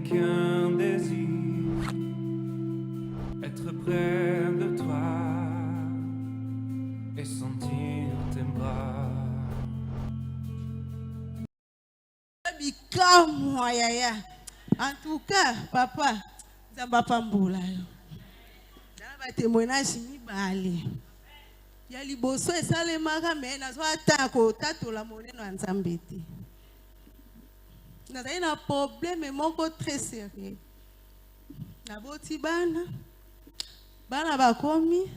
qu'un désir, être près de toi et sentir tes bras. En tout cas, papa, ça va pas m'boula. Dans la témoignage, mi bali. Ya liboso esale maka me na so atako tato la monnaie no nzambeti. Na zai na problème moko très sérieux. Na boti bana bakomi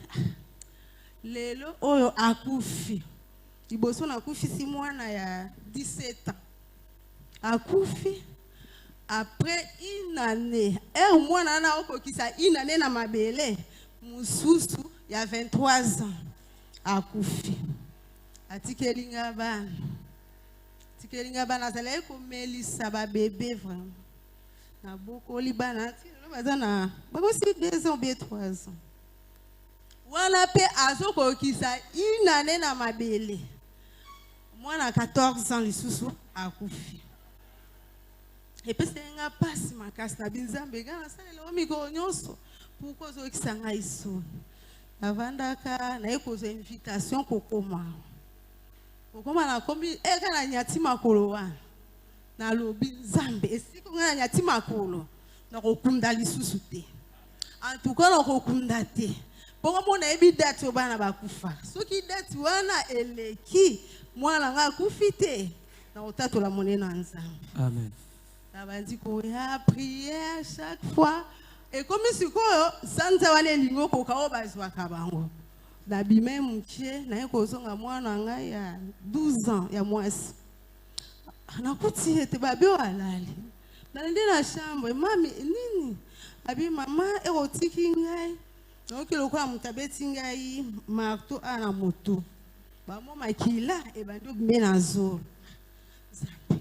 lelo oyo akufi. Liboso na akufi si mwana ya 17 ans. Akufi après une année. Mwana na okokisa une année na mabele. Mususu ya 23 ans. Akufi. Atikelinga bana zale ko melisa ba bébé vraiment. Na bokoli bana bazana bakosi 2 ans bien 3 ans. Wana pe azoko kisa une année na mabele. Mwana 14 ans lisusu akufi. Et puis c'est nga passe makasi na binzambe ga sala o miko nyonso pourquoi zo kisanga iso. Avandaka na ekozo invitation kokoma. Kokoma na komi eka na nyati makolo wana. Na lobi nzambe esiko nga nyati makolo na kokunda lisusu te. En tout cas na kokunda te. Pongo mona ebi date obana bakufa. Soki date wana eleki mwana nga kufite na otato la monene na nzambe. Amen. Na bandi ko ya prière chaque fois. Et comme si quoi, sans avoir lingo koka bazwa kabango. Na bime mkie na ekozonga mwana nga ya 12 ans ya mwasi. Na kuti ete babio alali. Na ndi na chambre, mami nini? Abi mama erotiki ngai. Donc lokwa mutabeti ngai marto ana moto. Ba mo makila e bando menazo.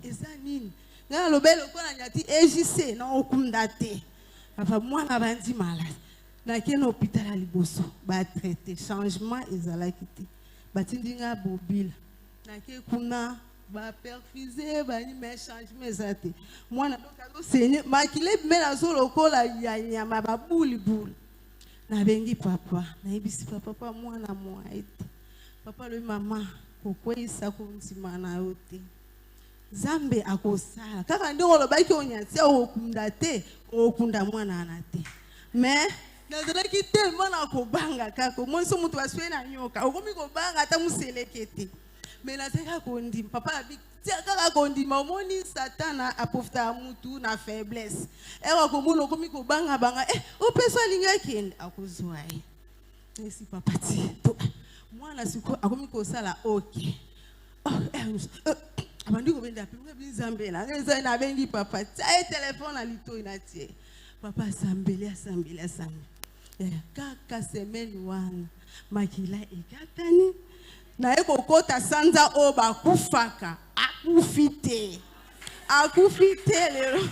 Eza nini? Na lobelo kona nyati EJC na okundate. Papa mwana bandi malade. Na keno hôpital à liboso ba traité changement ezala kiti. Batindinga bobile. Na ke kuna ba perfuser ba ni mais changement ezate. Mwana donc azo seigneur makile menazo lokola ya nyama ba buli. Na bengi papa, na ebisi papa mwana mwaite. Papa le mama kokwisa kontima na yote. Zambe akosala. Kaka ndiko lobaki onyatsia okunda te, okunda mwana anate. Mais nazalaki tellement na kobanga kaka, monso mutu aswe na nyoka. Okomi kobanga ata muselekete. Mais nazaka kondi papa abi kaka kondi mamoni satana apofta mutu na faiblesse. Ewa komuno komi kobanga banga opeso linga kende akozwai. Nesi papa ti. Mwana siko akomi kosala okay. Abandiko benda pemwe binzambe na ngeza na bengi papa tsaye téléphone na lito inatie papa asambeli kaka semaine wana makila ekatani na ekokota sanza o bakufaka akufite lero.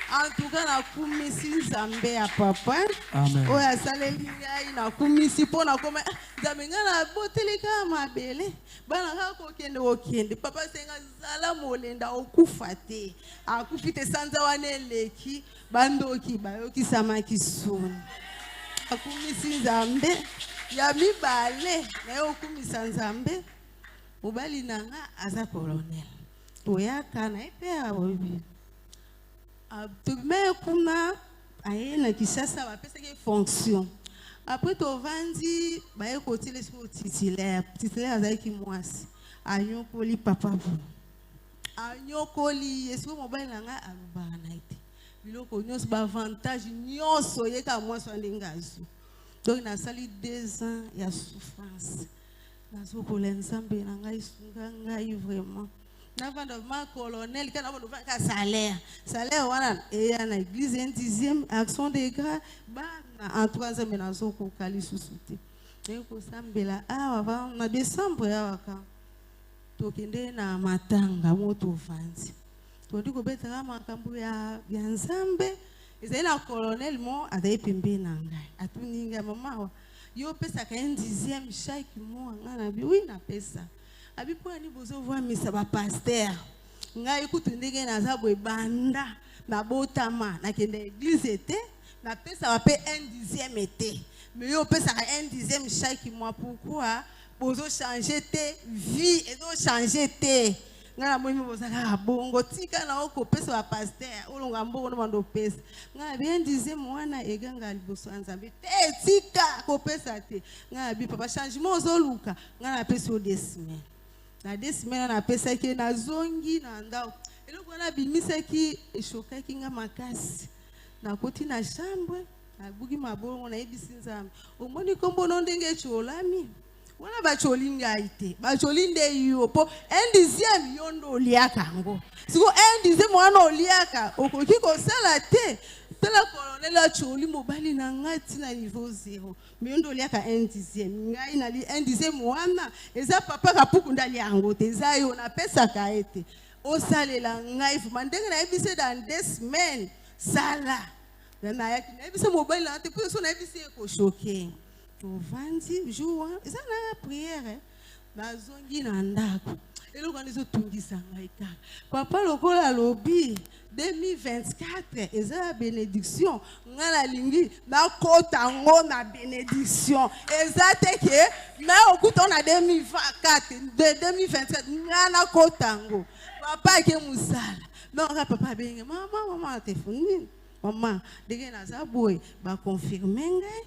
En tout cas na kumisi nzambe ya papa. Amen. Oya saleli ngai na kumisi pona koma nzamenga na boteleka mabele bana kako okende papa senga zala molenda okufa te akufite sanza wana eleki bandoki bayoki samaki soni akumisi nzambe ya mibale na okumisa nzambe mobali nanga aza colonel oyaka na epe abobi mais kuna ayena kisasa bapesaki fonction. Après to vandi baye kotile sur titulaire azaki mwasi anyokoli papa bu anyokoli yesu mobile nanga alubana naite biloko nyonso ba avantage nyonso yeka mwasi ndingazu. Donc na sali 2 ans ya souffrance nazokola nzambe nanga isunga ngai vraiment. Navanda ma colonel kana bo ka salaire wana et na église un 10e action de grâce ba en 3e nazo ko kali susute eko sambela awa na décembre ya waka tokende na matanga moto vanzi to ndiko betaka makambo ya nzambe ezali na colonel mo adai pembe na ngai atuninga mama yo pesa ka 10e chaque mois ngana bi oui na pesa abi po ani bozo voir misa ba pasteur ngai kutu ndenge na za boy banda na botama na kende église était na pesa va payer 1/10 été mais yo pesa 1/10 chaque mois. Pourquoi bozo changer te vie et do changer te ngana mwimi bozaka bongo tika na oko pesa wa pasteur olonga mbongo no mando pesa ngana bien 1/10 mwana eganga liboso nzambe te tika ko pesa te ngana bi papa changement ozoluka ngana pesa o 2 semaines na 2 semaines na pesa ke na zongi na ndao eloko na bimisa ki eshoka ki nga makasi na koti na chambre na bugi mabongo na ebisi nzambe omoni kombo no ndenge cholami wana bacholinga ite bacholinde yo po 1/10 yondo liaka ngo siko 1/10 mwana oliaka okoki ko sala te tala colonel choli mobali na ngati na niveau 0 yondo liaka 1/10 ngai na li 1/10 mwana eza papa kapuku ndali yango te za yo na pesa ka ete o salela ngai fu mandenge na ebise dans 2 semaines sala na yaki na ebise mobali na te po so na ebise ko choquer au vandi jour ça na prière na zongi na ndako eloko ndizo tungisa ngai kaka papa lokola lobi 2024 eza bénédiction ngala lingi na kota ngo na bénédiction eza te ke na okuta na 2024 ngana kota ngo papa ke musala non papa benga mama téléphone maman dege na zaboy ba confirmer ngai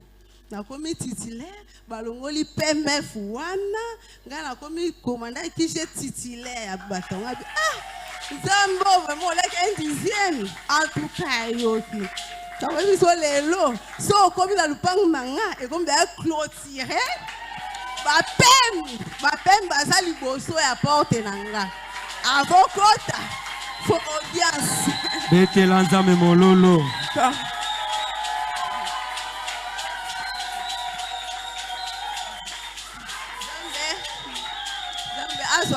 na komi titulaire balongoli PMF wana nga na komi commandant kiche titulaire ya batonga nzambo vraiment like 1/10 en tout cas yoki tawe biso lelo so komi na lupangu manga e komi ba clôturer ba pem baza liboso ya porte nanga avokota for audience betela nzambe mololo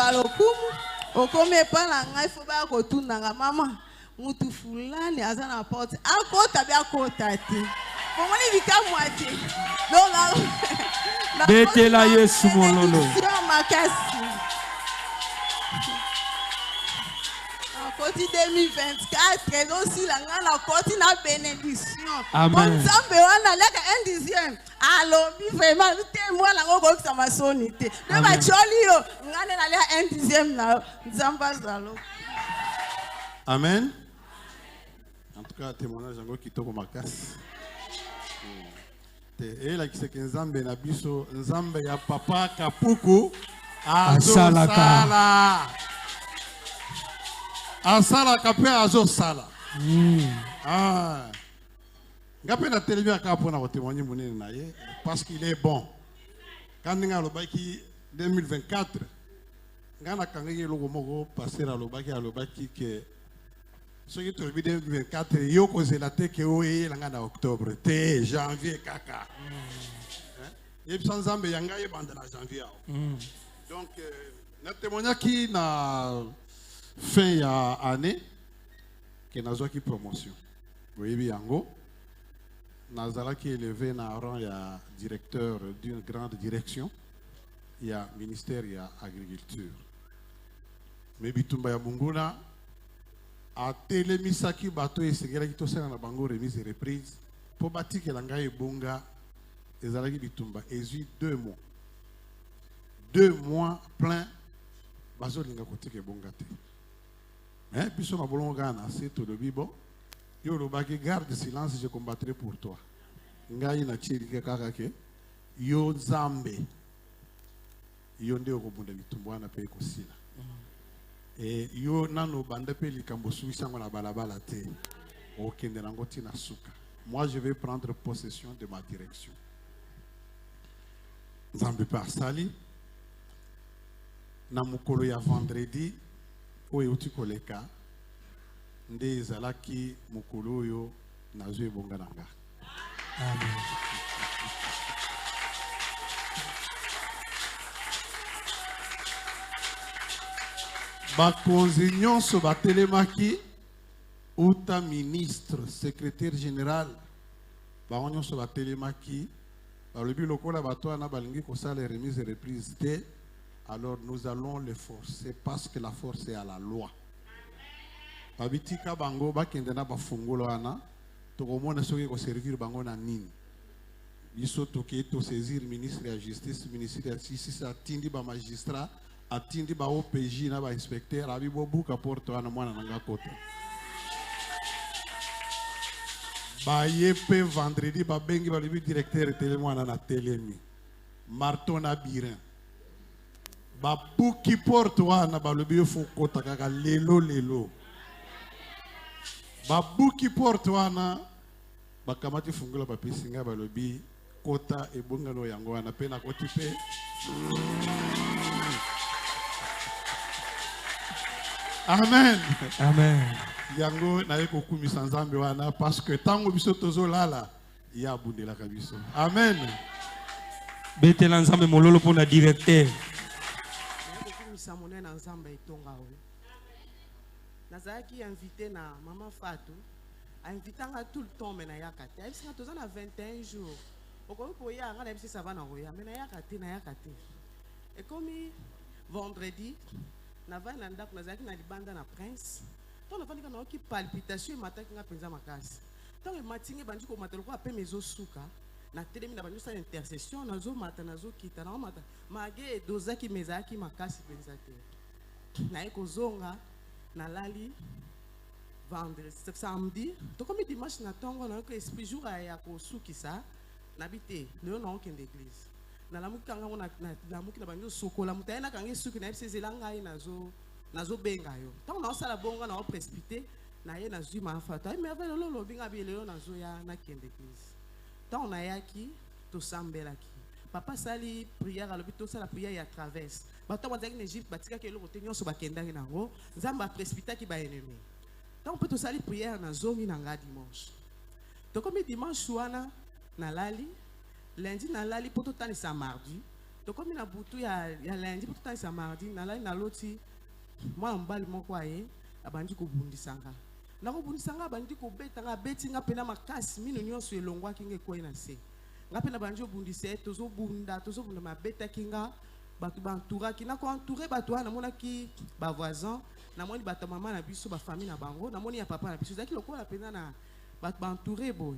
alokumu okome pala ngai fo ba ko tunanga mama mutu fulani aza na porte akota bia kota te pomoni bikamwate donc betela Yesu mololo makasi koti 2024 dosi la ngana koti na bénédiction amen nzambe wana leka 1/10 alobi vraiment te mwana ngo ko kisa masoni te de ba choli yo ngane na le 1/10 na nzamba zalo amen. En tout cas témoignage ngo kitoko makasi te ela kiseke nzambe na biso nzambe ya papa kapuku azosala asala kapé azosala ngape na télévision ka pona ko témoigner monene na ye parce qu'il est bon quand nga lobaki 2024 ngana kangé logo moko passer à lobaki que ce qui te 2024 yo ko zela te ke o e la ngana octobre te janvier kaka et puis sans ambe yanga ye bande na janvier donc na témoigner qui na fin ya année que nazo ki promotion oui yango nazala qui élevé na rang ya directeur d'une grande direction ya ministère ya agriculture mais bitumba ya bunguna a telemisaki bato esengela ki tosala na bango remise et reprise po batikela ngai ebonga ezalaki bitumba ezui 2 mois plein bazolinga kotika ebonga te biso na bolongo gana c'est tout le bibo yo lobaki garde silence je combattrai pour toi ngai na chirike kaka ke yo nzambe yo nde okobunda bitumba na pe kosila yo nano bande pe likambo suisango na balabala te okende nango tina suka. Moi je vais prendre possession de ma direction. Nzambe pa sali na mukolo ya vendredi oyo uti koleka nde ezalaki mukolo oyo nazwe ebonga nanga. Amen. Bakonzi nyonso batelemaki uta ministre, secrétaire général bango nyonso batelemaki balobi lokola bato wana balingi kosala remise et reprise te, alors nous allons les forcer parce que la force est à la loi. babitika bango bakende na bafungolo wana tokomona soki koservir bango na nini biso toke to saisir ministre ya justice ministre ya justice atindi ba magistrat atindi ba OPJ na ba inspecteur abi bobuka porte wana mwana nanga kota ba yepe vendredi ba bengi ba libi directeur tele mwana na telemi marteau na birin ba buki porte wana ba lobi fo kota kaka lelo ba buki porte wana ba kamati fungula ba pisinga ba lobi kota e bungalo yango wana pena koti pe amen Amen. yango na yeko kumisa nzambe wana parce que tango biso tozo lala ya bundela kabiso amen Betela nzambe mololo pour la directeur. kumisa monene nzambe etonga oyo nazalaki invité na mama Fatou invitanga tout le temps mais na yakate abisinga toza na 21 jours okomi koya nga na bisi ça va na koya mais na yakate ekomi vendredi na va na ndako nazalaki na libanda na prince to na vandika na oki palpitation mataki nga penza makasi to matinge bandi ko matelo ko ape mezo suka na telemi na bandi sa intercession nazo mata nazo kita na mata mage dozaki mezaki makasi penza te na ekozonga na lali vendredi samedi to comme dimanche na tongo na ko esprit jour ya ko sukisa na bité leo na okende église na lamuki kanga na lamuki na banyo sokola mutayena kanga suki na ebise zelanga nazo benga yo tant na osala bonga na o précipité na ye na zui ma Fatou ay mais lelo lo binga bi leo nazo ya na kende église tant na yaki to sambelaki papa sali prière à l'hôpital sala prière ya traverse bato bazaki na Egypte batika ke loko tenyoso bakendaki nango nzamba précipité ki ba ennemi tant peut to sali prière na zongi na nga dimanche to comme dimanche wana na lali lundi na lali poto tani sa mardi to comme na butu ya lundi poto tani sa mardi na lali na loti mwa mbali moko aye abandi ko bundisanga na ko bundisanga abandi ko betanga betinga pena makasi mino nyonso elongwa kinge ko ina se ngape na banjo bundise tozo bunda mabeta kinga batu bantura kina ko entourer batu na mona ki ba voisin na moni batu mama na biso ba famille na bango na moni ya papa na biso zaki lokola pena na batu bantouré boy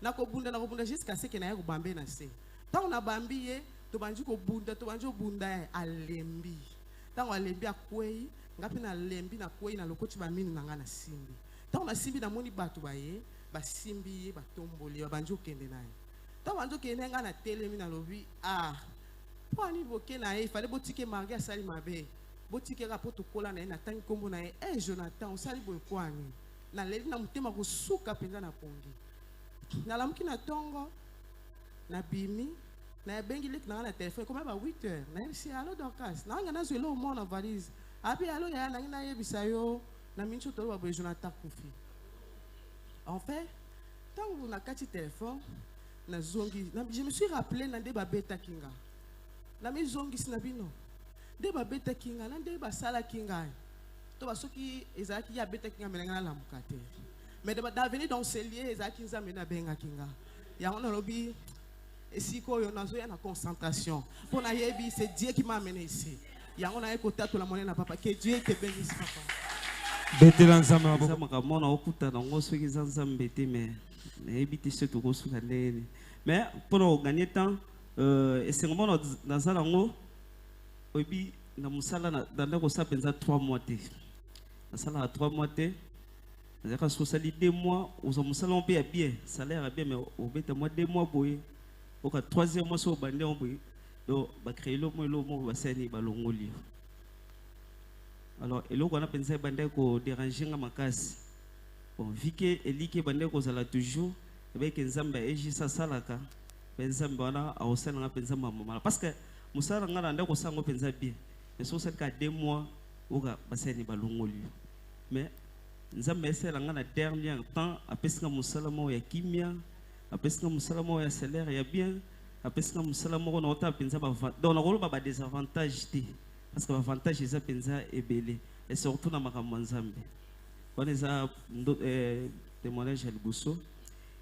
na ko bunda jusqu'à ce que na yako bambe na se tant na bambi ye to banji ko bunda alembi tant alembi akwei ngapi na lembi na kwei na lokoti ba minu nanga na simbi tant na simbi na moni batu baye ba simbi ye ba tomboli ba banji okende naye tant banji okende nga na telemi na lobi poni boke na ye fallait botike margi asali mabe botike rapport kola na ye na tangi kombo na ye Jonathan osali boye kwani na leli na mutema ko suka penza na pongi na lamuki na tongo na bimi na bengi lek na téléphone comme ba 8h na si allo Dorcas na nga na zelo mo na valise abi allo ya na ngina yebisa yo na mincho to ba Jonathan Kufi en fait tant on a kati téléphone na zongi je me suis rappelé na de ba beta kinga na mi zongi sinabino de ba beta kinga na de ba sala kinga to ba soki ezaki ya beta kinga menanga la mukate mais d'avenir dans ce lieu ezaki nzamena benga kinga ya on lobi esiko yo nazo ya na concentration pour na yebi c'est Dieu qui m'a amené ici ya on a écouté tout la monnaie na papa que Dieu te bénisse papa Betela nzambe maboko. Nzambe mona okuta na ngo soki nzambe te mais yebi te se to ko suka ndene mais pour gagner temps esengo na zala ngo obi na musala na ndako sa penza 3 mois te na sala 3 mois te Zaka sosali 2 mois, aux hommes paye bien, salaire à bien, mais au bête moi 2 mois boy. Au 3e mois sur bandé on boy. Donc bah créer le mot va s'en y balongoli. Alors et là on a pensé bandé ko déranger ma casse. Bon vu que elike bandé ko sala toujours, avec nzamba eji sa salaka. Nzamba wana a osana nga penza mama parce que musala nga ndako sango penza bien. Mais sur cette 2 mois au ga ba s'en y balongoli. Mais nzambe esela nga na dernier temps apesinga musala mo ya kimia apesinga musala mo ya salaire ya bien apesinga musala mo na ota penza ba donc na koloba ba désavantage te parce que avantage eza penza ebele et surtout na makambo nzambe wana eza témoignage ya liboso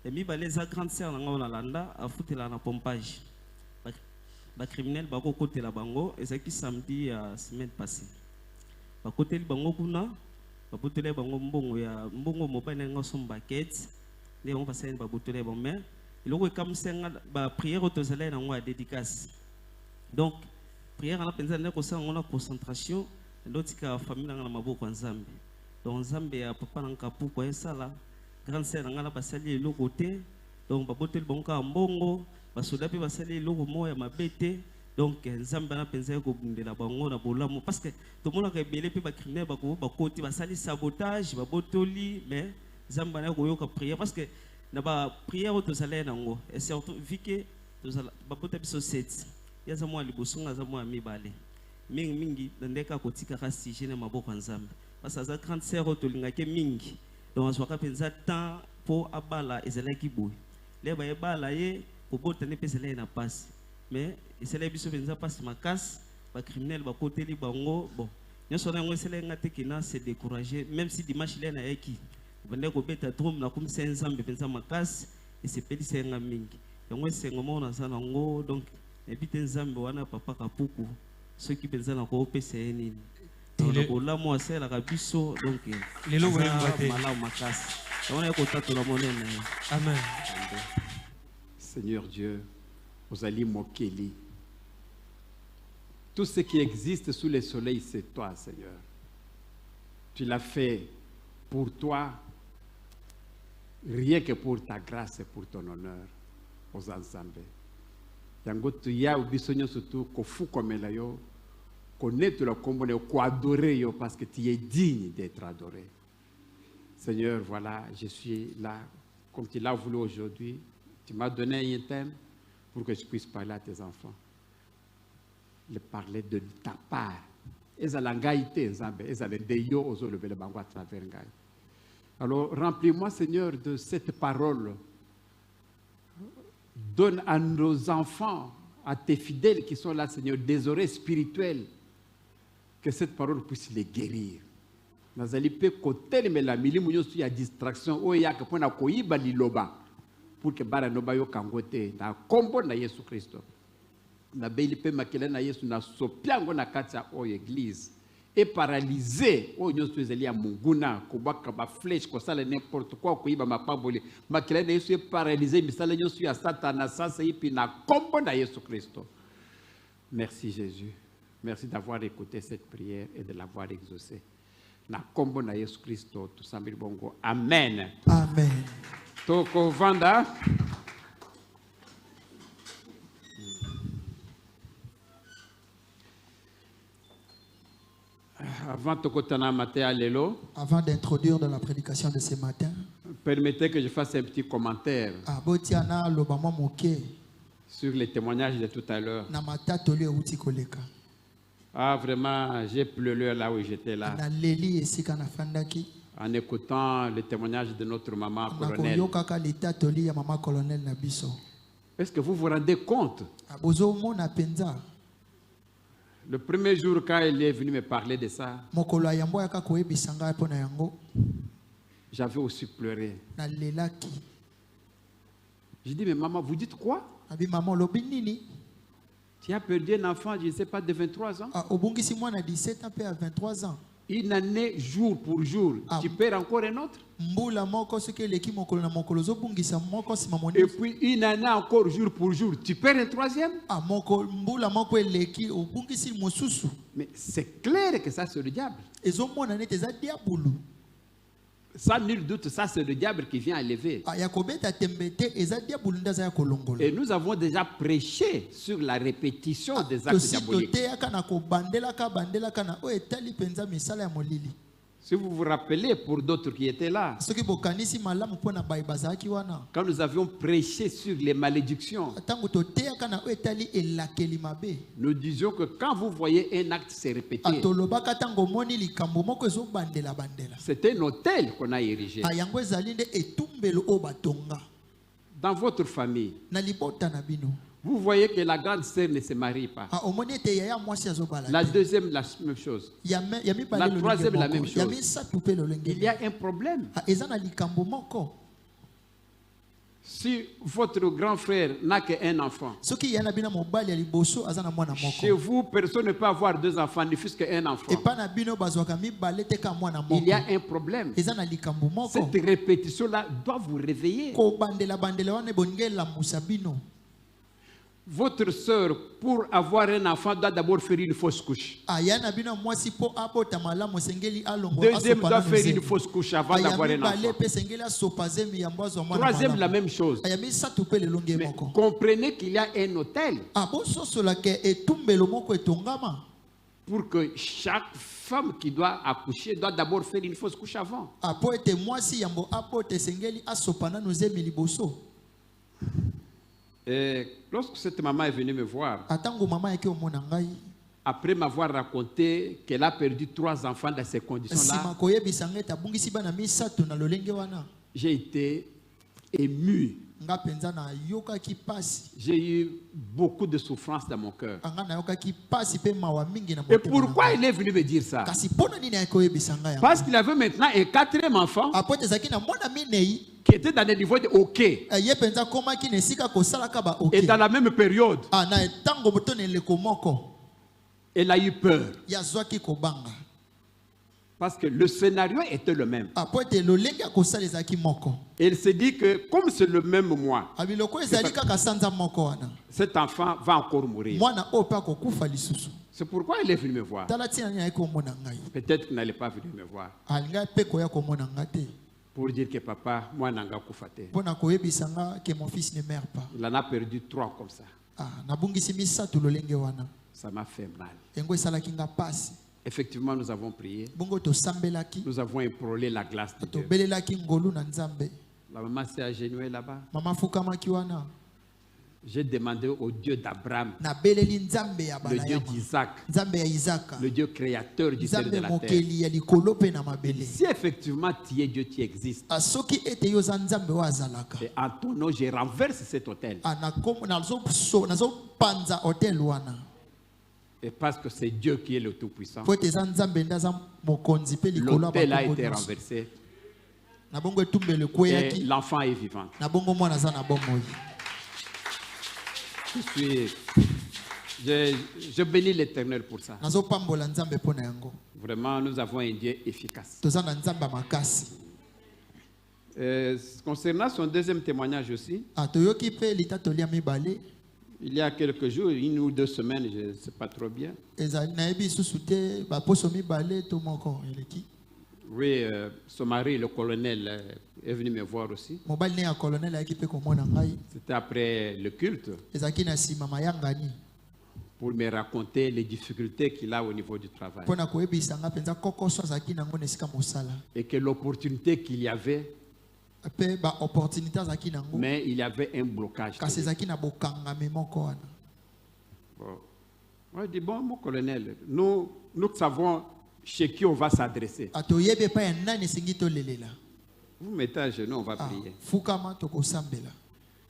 et mi baleza grande sœur na nga na landa afutela na pompage ba criminel ba kokotela bango ezaki samedi ya semaine passée ba koteli bango kuna babutule bango mbongo ya mbongo mobane ngo somba kets ne bango pasene babutule bon mais iloko comme senga ba prière tozala na ngwa dédicace donc prière na penza ne ko sanga na concentration ndotika famille na maboko nzambe donc nzambe ya papa na kapu kwa esala grande sœur na basali iloko te donc babutule bango mbongo basoda pe basali iloko moya mabete donc nzambe na penza ko bundela bango na bolamu parce que tout le monde a belé pe ba criminel ba ko ba koti ba sali sabotage ba botoli mais nzambe na ko yoka prière parce que na ba prière to sala nango et surtout vu que to sala ba bota biso set ya za mwa libosunga za mwa mibale mingi ndeka ko tika ka sije na maboko nzambe parce que za 30 sero to linga ke mingi donc so ka penza temps pour abala ezala ki boy le ba ebala ye ko bota ne pesela na passe mais c'est les biso benza passe makas ba criminel ba koteli bango bon nyoso na ngo sele ngate kina se décourager même si dimanche il na eki bande ko beta drum na kum 500 benza makas et c'est pedi senga mingi yango sengo mo na sana ngo donc ebite nzambe wana papa kapuku ceux qui benza na ko pesa nini donc la mo sela ka biso donc lelo ko ngate mala makas on ko tato la monene amen. Seigneur Dieu, Ozali Mokeli. Tout ce qui existe sous le soleil, c'est toi, Seigneur. Tu l'as fait pour toi, rien que pour ta grâce et pour ton honneur, aux ensembles. Yango tu ya ubisonyo surtout ko fu komela yo, connaître le combo ko adorer yo parce que tu es digne d'être adoré. Seigneur, voilà, je suis là comme tu l'as voulu aujourd'hui. Tu m'as donné un thème pour que je puisse parler à tes enfants. Le parler de ta part. Alors, remplis-moi, Seigneur, de cette parole. Donne à nos enfants, à tes fidèles qui sont là, Seigneur, des oreilles spirituelles, que cette parole puisse les guérir. Nazali pe kotel me la milimu yosu ya distraction o ya ke pona koiba liloba pour que bara no bayo kangote na kombo na Yesu Kristo na beli pe makela na Yesu na sopiango na kati o église et paralysé o nyosu ezeli ya munguna ko baka ba flèche ko sala n'importe quoi ko iba mapamboli makela na Yesu est paralysé misala nyosu ya satana sasa ipi na kombo na Yesu Kristo. Merci Jésus. Merci d'avoir écouté cette prière et de l'avoir exaucée. Na kombo na Yesu Kristo tusambiri bongo. Amen. Amen. Toko vanda. Avant d'introduire dans la prédication de ce matin, permettez que je fasse un petit commentaire sur les témoignages de tout à l'heure. Ah, vraiment, j'ai pleuré là où j'étais là. En écoutant les témoignages de notre maman colonel. Est-ce que vous vous rendez compte? Le premier jour, quand il est venu me parler de ça, j'avais aussi pleuré. J'ai dit, mais maman, vous dites quoi? Tu as perdu un enfant, je ne sais pas, de 23 ans. Une année, jour pour jour, tu perds encore un autre. Et puis une année encore, jour pour jour, tu perds un troisième. Mais c'est clair que ça, c'est le diable. Sans nul doute, ça c'est le diable qui vient enlever. Et nous avons déjà prêché sur la répétition des actes diaboliques. Si vous vous rappelez, pour d'autres qui étaient là, quand nous avions prêché sur les malédictions, nous disions que quand vous voyez un acte se répéter, c'est un autel qu'on a érigé. Dans votre famille, vous voyez que la grande sœur ne se marie pas. La deuxième, la même chose. La troisième, la même chose. Il y a un problème. Si votre grand frère n'a qu'un enfant, soki yana bino mobali ya liboso aza na mwana chez moko vous, personne ne peut avoir 2 enfants, ne fût-ce qu'un enfant. epa na bino bazwaka mibale te ka mwana Il y a moko un problème. eza na likambo moko Cette répétition-là doit vous réveiller. kobandela bandela wana eboningi elamusa bino. Votre sœur, pour avoir un enfant, doit d'abord faire une fausse couche. aya na bino mwasi mpo abota malamu esengeli alongo Deuxième, asopa doit nanu faire zemi. une fausse couche avant aya d'avoir un mibale enfant. mpe esengeli asopa zemi yambo azwa mwana Troisième, la malamu. même chose. aya misato mpe lelonge Mais moko comprenez qu'il y a un hôtel bososola ke etumbelo moko etongama pour que chaque femme qui doit accoucher doit d'abord faire une fausse couche avant. mpo ete mwasi yambo abota esengeli asopa nanu zemi liboso. Et lorsque cette maman est venue me voir, atango mama yaki omona ngai après m'avoir raconté qu'elle a perdu 3 enfants dans ces conditions-là, nsima koyebisa ngai ete abungisi bana misato na lolenge wana j'ai été ému. nga mpenza nayokaki pasi J'ai eu beaucoup de souffrance dans mon cœur. anga nayokaki pasi mpe mawa mingi na Et motema na pourquoi ngai. il est venu me dire ça? kasi mpona nini ayaki koyebisa ngai yango? Parce qu'il avait maintenant un 4e enfant apo ete ezalaki na mwana minei qui était dans le niveau de OK. ye mpenza akomaki na esika kosalaka Et baoke dans la même période, na ntango moto na eleko moko elle a eu peur. ye azwaki kobanga Parce que le scénario était le même. apo ete lolenge ya kosala ezalaki moko Elle s'est dit que comme c'est le même mois, abiloko ezali kaka sanza moko wana cet enfant va encore mourir. mwana oyo mpe akokufa lisusu. C'est pourquoi elle est venue me voir. tala ntina nini ayaki komona ngai Peut-être qu'il n'allait pas venir me voir alingai mpe koya komona nga te pour dire que papa, moi, nanga kufate. mpo na koyebisa nga ke mon fils ne meurt pas. Il en a perdu 3 comme ça. nabungisi misato lolenge wana Ça m'a fait mal. yango esalaki nga pasi. Effectivement, nous avons prié. bongo tosambelaki Nous avons épaulé la glace de Dieu. tobelelaki ngolu na nzambe. La maman s'est agenouillée là-bas. mama afukamaki wana J'ai demandé au Dieu d'Abraham, nabeleli nzambe ya le Dieu balayama d'Isaac, nzambe ya izaka le Dieu créateur du ciel et de nzambe la terre. mokeli ya likolo mpe na mabele. Si effectivement tu es Dieu, tu existes. soki ete yo oza nzambe oyo azalaka Et en ton nom, je renverse cet hôtel. nazopanza hotel wana Et parce que c'est Dieu qui est le Tout-Puissant, po ete eza nzambe nde aza mokonzi mpe likolo ya l'hôtel a bakombo été nyonso. renversé na bongo etumbelo et ekweyaki l'enfant est vivant. na bongo mwana aza na bomoi. Je bénis l'Éternel pour ça. nazopambola nzambe mpo na yango. Vraiment, nous avons un Dieu efficace. toza na nzambe ya makasi. Concernant son deuxième témoignage aussi, toyoki mpe litatoli ya mibale il y a quelques jours, 1 ou 2 semaines, je ne sais pas trop bien. ezali nayebi lisusu te baposo mibale to moko eleki. Oui, son mari, le colonel, est venu me voir aussi. mobali ne ya colonel ayaki mpe komona ngai C'était après le culte ezalaki na nsima mayangani pour me raconter les difficultés qu'il a au niveau du travail. mpo na koyebisa nga mpenza kokoso azalaki nango na esika mosala Et que l'opportunité qu'il y avait, mpe baopportunité azalaki nango mais il y avait un blocage. kasi ezalaki na bokangami moko wana. Bon. Moi, je dis, bon, mon colonel, nous savons chez qui on va s'adresser. toyebi epai ya nani esengi tolelela. Vous mettez à genoux, on va prier. fukama tokosambela.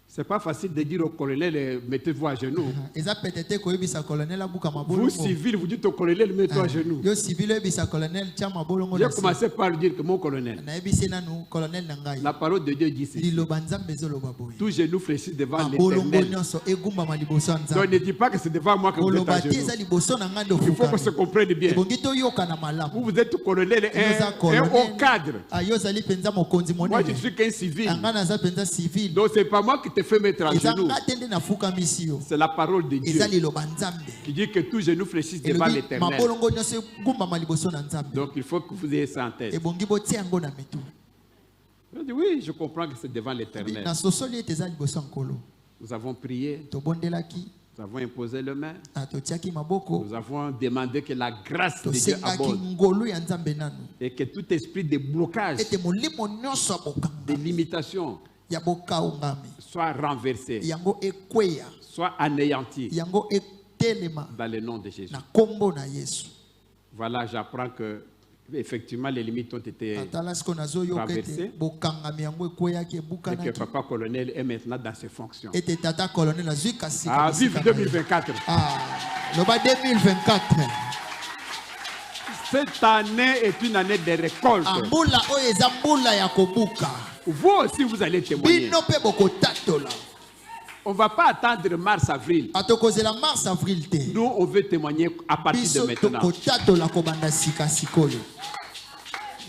C'est pas facile de dire au colonel, mettez-vous à genoux. eza pete te koyebisa colonel abuka Vous, mabolongo. civil, vous dites au colonel, mettez-vous à genoux. yo civil oyebisa colonel tia mabolongo J'ai na se. commencé par lui dire que mon colonel, nayebisi nanu colonel na ngai la parole de Dieu dit ceci. liloba nzambe ezoloba boye Tous genoux fléchissent devant mabolongo l'Éternel. nyonso egumbama liboso ya Donc nzambe. ne dis pas que c'est devant moi que vous êtes koloba à te genoux. eza liboso na ngai nde Il faut qu'on se ofukami. comprenne bien. ebongi toyoka na malamu. Vous êtes colonel, un haut cadre. yo ozali mpenza mokonzi Moi, je monene suis qu'un civil. anga naza mpenza civil. Donc c'est pas moi qui te fais mettre à eza genoux. nga te nde nafukamisi yo. C'est la parole de Dieu eza liloba nzambe qui dit que tous genoux fléchissent devant elobi l'Éternel. mabolongo nyonso egumbama liboso na nzambe. Donc il faut que vous ayez ça en tête. ebongi botia yango na mitu. Je dis oui, je comprends que c'est devant l'Éternel. na sosoli ete eza liboso ya nkolo. Nous avons prié, tobondelaki nous avons imposé le main, totiaki maboko nous avons demandé que la grâce de Dieu tosengaki aborde ngolu ya nzambe nanu et que tout esprit de blocage, ete molimo nyonso ya de bokangami limitation ya bokaungami soit renversé, yango ekweya soit anéanti yango etelema dans le nom de Jésus. na kombo na Yesu. Voilà, j'apprends que effectivement les limites ont été atala siko nazoyoka renversé. ete bokangami yango ekweyaki et que ebukanaki papa colonel est maintenant dans ses fonctions. ete tata colonel azwi kasi Ah, vive 2024. loba 2024 Cette année est une année de récolte. Ambula oyo eza mbula ya kobuka. Vous aussi, vous allez témoigner. Bino pe bokotatola. On ne va pas attendre mars-avril. Atokozela mars-avril te. Nous, on veut témoigner à partir de Biso maintenant. tokotatola kobanda sika sikolo.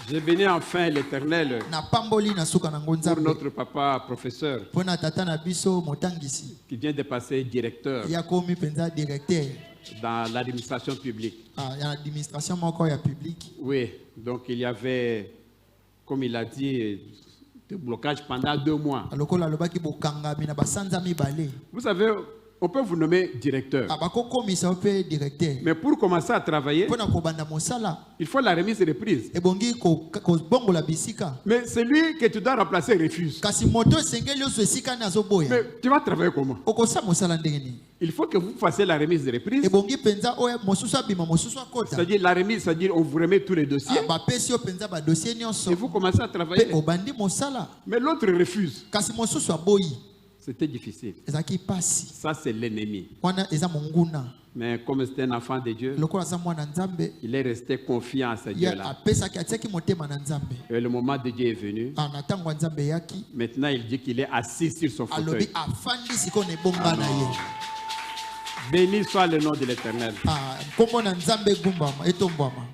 Je bénis enfin l'Éternel Na pamboli na suka na pour ngonzambe. notre papa professeur Pona tata na biso motangisi. qui vient de passer directeur Ya komi penza directeur. dans l'administration publique. Ah, ya administration moko ya public. Oui, donc il y avait, comme il a dit, des blocages pendant 2 mois. Lokola lobaki bokanga mina basanza mibale. Vous savez, on peut vous nommer directeur. Abako komisa pe directeur. Mais pour commencer à travailler, Pona kobanda mosala. il faut la remise et reprise. Ebongi ko bongo la bisika. Mais celui que tu dois remplacer refuse. Kasi moto sengeli oso esika na zoboya. Mais tu vas travailler comment? Okosa mosala ndenge ni. Il faut que vous fassiez la remise et reprise. Ebongi penza oya mosusu abima mosusu akota. C'est-à-dire la remise, c'est-à-dire on vous remet tous les dossiers Ba pesi o penza ba dossier nyonso. et vous commencez à travailler. Pe obandi mosala. Mais l'autre refuse. Kasi mosusu aboyi. C'était difficile. Ezaki pasi. Ça, c'est l'ennemi. Wana eza monguna. Mais comme c'était un enfant de Dieu, Lokola za mwana nzambe. il est resté confiant à ce Ya Dieu-là. apesa ki atiaki motema na nzambe. Et le moment de Dieu est venu. Na tango nzambe yaki. Maintenant, il dit qu'il est assis sur son Alobi fauteuil. afandi siko ne bonga na ye. Béni soit le nom de l'Éternel. Kombo na nzambe gumbama etombwama.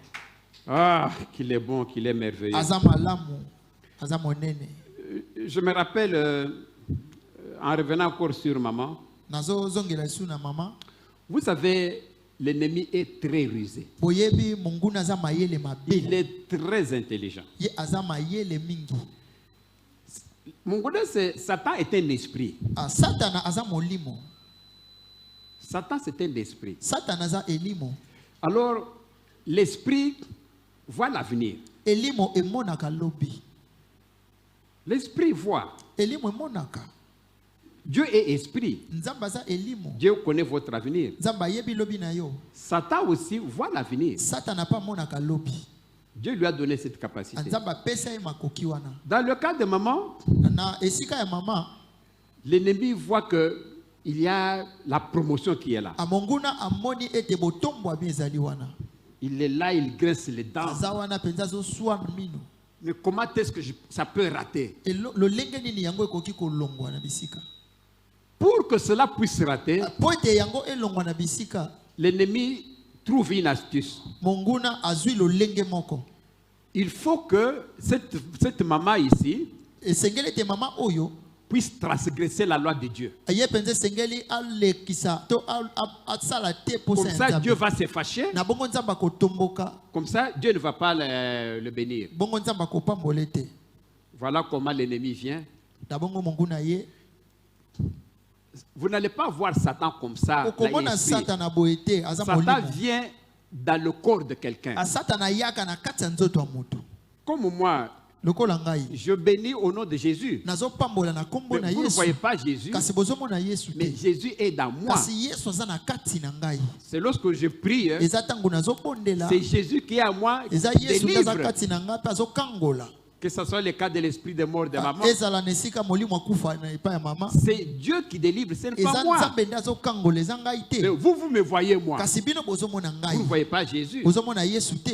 Ah, qu'il est bon, qu'il est merveilleux. Aza malamu. Aza monene. Je me rappelle, en revenant encore sur maman, Nazo zongela su na mama. vous savez, l'ennemi est très rusé. Boyebi monguna aza mayele Il mabele. est très intelligent. Ye aza mayele mingi. Mon goût, c'est Satan est un esprit. Satana aza molimo. Satan, c'est un esprit. Satana aza elimo. Alors, l'esprit voit l'avenir. Elimo emonaka lobi. L'esprit voit. Elimo emonaka. Dieu est esprit. Nzamba aza elimo. Dieu connaît votre avenir. Nzamba yebi lobi na yo. Satan aussi voit l'avenir. Satana pa monaka lobi. Dieu lui a donné cette capacité. Nzamba pesa ye makoki wana. Dans le cas de maman, Na esika ya mama. l'ennemi voit que il y a la promotion qui est là. Amonguna amoni ete botombo abi ezali wana. Il est là, il grince les dents. Aza wana penza zo swa mino. Mais comment est-ce que ça peut rater? Et lo lenge nini yango ekoki kolongwa na bisika. Pour que cela puisse rater, Po ete yango elongwa na bisika. l'ennemi trouve une astuce. Monguna azwi lo lenge moko. Il faut que cette maman ici Esengeli ete mama oyo puisse transgresser la loi de Dieu. aye penza sengeli alekisa to asala te po Comme ça, sa Dieu va se fâcher. na bongo nzamba kotomboka. Comme ça, Dieu ne va pas le bénir. Bongo nzamba kopambole te. Voilà comment l'ennemi vient. Na bongo monguna ye. Vous n'allez pas voir Satan comme ça. Okomona là, Satana boete aza Satan molimo. vient dans le corps de quelqu'un. A Satana yaka na kati ya nzoto ya moto. Comme moi, Lokola ngai. je bénis au nom de Jésus. Nazo pambola na kombo na Mais vous ne Yesu. voyez pas Jésus, Kasi bozomona Yesu mais te. Jésus est dans moi. Kasi Yesu aza na kati na ngai. C'est lorsque je prie, hein, Eza tango nazo bondela. c'est Jésus qui est à moi qui Eza Yesu aza délivre. kati na ngai pe azo kangola. Que ce soit le cas de l'esprit de mort de maman, Ezala nesika molimo akufa na epa ya mama. c'est Dieu qui délivre, ce n'est pas Eza moi. nzambe nde azo kangola eza ngai Mais te. vous me voyez moi. Kasi bino bozomona Vous ngai. ne voyez pas Jésus. Bozomona Yesu te.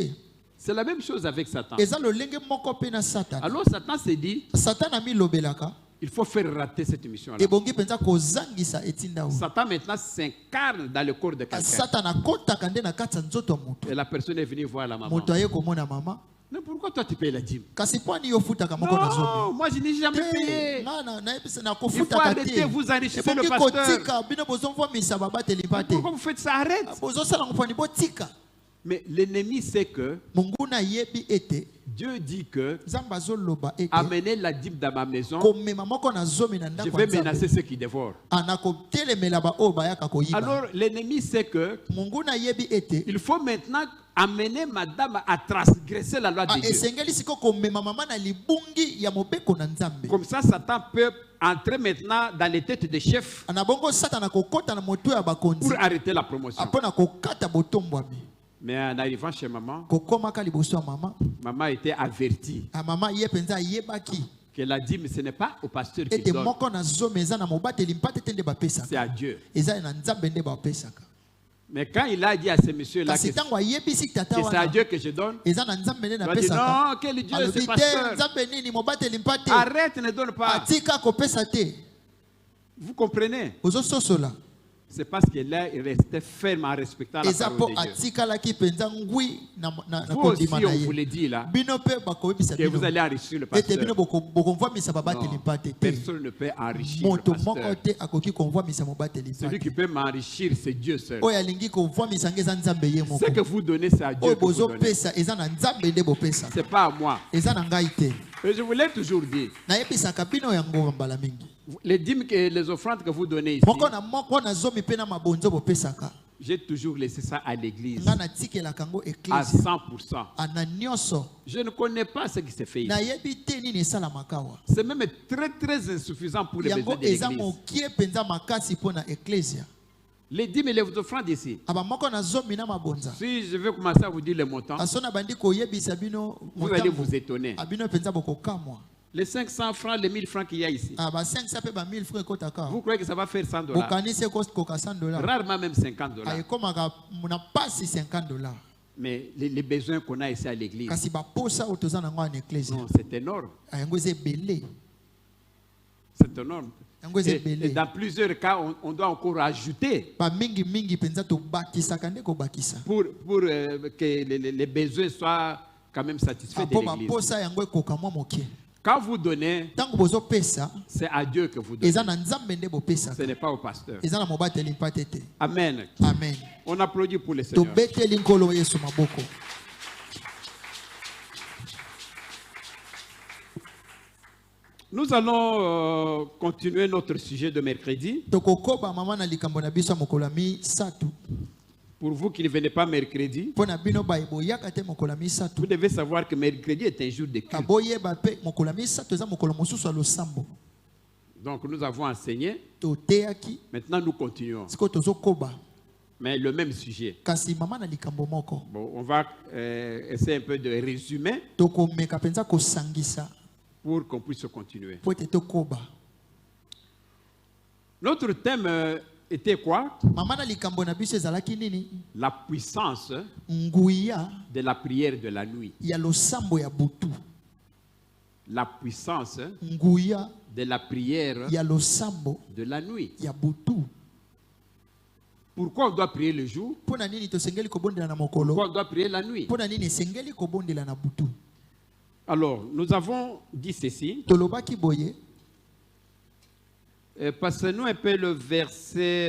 C'est la même chose avec Satan. Eza lolenge moko pe na Satana. Alors Satan s'est dit, Satana milobelaka. il faut faire rater cette mission-là. Ebongi penza kozangisa etinda o. Satan maintenant s'incarne dans le corps de quelqu'un. Satana kotaka nde na kati ya nzoto ya moto. Et la personne est venue voir la maman. Moto aye komona mama. Mais pourquoi toi tu payes la dîme? Kasi pwani yo futaka moko na Non, zomi. moi je n'ai jamais payé. Na yebisa na Il faut kofutaka arrêter, te. vous enrichissez le Ebongi pasteur. kotika bino bozomvomisa babateli pa te. Pourquoi vous faites ça? Arrête. Bozosala ngofani botika. Mais l'ennemi sait que Monguna yebi ete Dieu dit que Nzambe azoloba ete amenez la dîme dans ma maison, komema moko na zomi na je ndako vais ya Nzambe. menacer ceux qui dévorent. Anakotelemela ba oyo bayaka koyiba. Alors l'ennemi sait que Monguna yebi ete il faut maintenant amener madame à transgresser la loi de Dieu. esengeli siko komema mama na libungi ya mobeko na Nzambe. Comme ça, Satan peut entrer maintenant dans les têtes des chefs Anabongo Satana kokota na moto ya bakonzi. pour arrêter la promotion. Apona kokata botombwami. Mais en arrivant chez maman, Kokomaka liboso ya mama. maman était avertie A mama ye penza yebaki. que la dîme, ce n'est pas au pasteur qui Ete donne, moko na zomi eza na mobateli mpate tende bapesaka. c'est à Dieu. Eza na Nzambe nde bapesaka. Mais quand il a dit à ces messieurs-là que kasi ntango ayebisi tata c'est à wana Dieu que je donne, eza na nzambe nde il va dire napesaka non, quel Dieu, alobi c'est te pasteur. nzambe nini mobateli mpa te Arrête, ne donne pas. atika kopesa te Vous comprenez? ozososola C'est parce que là, il restait ferme en respectant la eza parole mpo de Dieu. atikalaki mpenza ngwi na Vous aussi, kondima na on vous ye le dit là, bino mpe bakoyebisa que vous bino allez enrichir le ete bino pasteur. bokomvwamisa babateli Non, mpa te te personne ne peut enrichir le moto moko pasteur. te akoki konvwamisa mobateli mpa Celui qui te peut m'enrichir, c'est Dieu seul. oyo alingi konvwamisa nge eza nzambe ye moko Ce que vous donnez, c'est à Dieu oyo que vous donnez. bozopesa eza na nzambe nde bopesa Ce n'est pas à moi. eza na ngai te Et je vous l'ai toujours dit. nayebisaka bino yango mbala mingi Les dîmes et les offrandes que vous donnez ici, moko na moko na zomi mpe na mabonzo bopesaka j'ai toujours laissé ça à l'église. nga natikelaka yango À eklise 100%. ana nyonso Je ne connais pas ce qui se fait ici. nayebi te nini esalamaka awa C'est même très, très insuffisant pour les yango besoins de eza l'église. mokie mpenza makasi mpo na eklesia Les dîmes et les offrandes ici. aba moko na zomi na mabonza Si je vais commencer à vous dire les montants, aso na bandi koyebisa bino vous allez motambo vous étonner. abino mpenza bokokamwa Les 500 francs, les 1000 francs qu'il y a ici, ba 500 mpe ba 1000 francs ekotaka vous croyez que ça va faire 100 dollars? bokanisi ekokoka 100 dollars Rarement même 50 dollars. ekomaka na pasi 50 dollars Mais les besoins qu'on a ici à l'église, kasi baposa oyo toza nango na eklesia non, c'est énorme. yango eza ebele C'est énorme. yango eza Et ebele dans plusieurs cas, on doit encore ajouter bamingimingi mpenza tobakisaka nde kobakisa pour que les besoins soient quand même satisfaits de mpo l'église. baposa yango ekoka mwa mokie Quand vous donnez, ntango bozopesa c'est à Dieu que vous donnez. eza na nzambe nde Ce bopesaka n'est pas au pasteur. eza na mobateli mpa te te Amen. amen On applaudit pour le Seigneur. tobeteli nkolo yesu maboko Nous allons continuer notre sujet de mercredi. tokokoba mama na likambo na biso ya mokolo ya misato Pour vous qui ne venez pas mercredi, mpo na bino boyaka te mokolo ya misato vous devez savoir que mercredi est un jour de culte. boyeba mpe mokolo ya misato eza mokolo mosusu ya losambo Donc nous avons enseigné. toteyaki Maintenant nous continuons. sikoyo tozokoba Mais le même sujet. kasi mama na likambo moko Bon, on va essayer un peu de résumer tokomeka mpenza kosangisa pour qu'on puisse continuer. po ete tokoba Notre thème était quoi? mama na likambo na biso ezalaki nini La puissance nguya de la prière de la nuit. ya losambo ya butu La puissance nguya de la prière ya losambo de la nuit. ya butu Pourquoi on doit prier le jour? mpo na nini tosengeli kobondela na mokolo Pourquoi on doit prier la nuit? mpo na nini esengeli kobondela na butu Alors, nous avons dit ceci. tolobaki boye Passez-nous un peu le verset.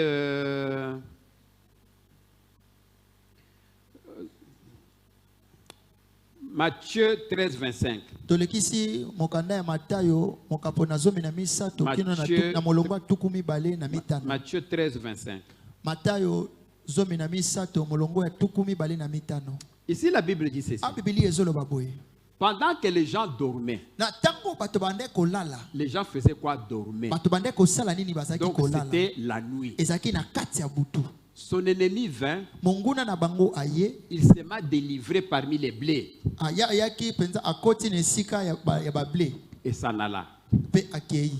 Matthieu 13, 25. tolekisi mokanda ya matayo mokapo na zomi na misato kino na molongo ya tuku mibale na mitano Matthieu 13, 25. matayo zomi na misato molongo ya tuku mibale na mitano Ici, la Bible dit ceci. bibili ezoloba boye Pendant que les gens dormaient, na ntango bato bande kolala les gens faisaient quoi? Dormaient. bato bande kosala nini bazalaki Donc, kolala c'était la nuit. ezalaki na kati ya butu Son ennemi vint, monguna na bango aye il se m'a délivré parmi les blés ayaki mpenza akoti na esika ya bable et s'en alla. mpe akei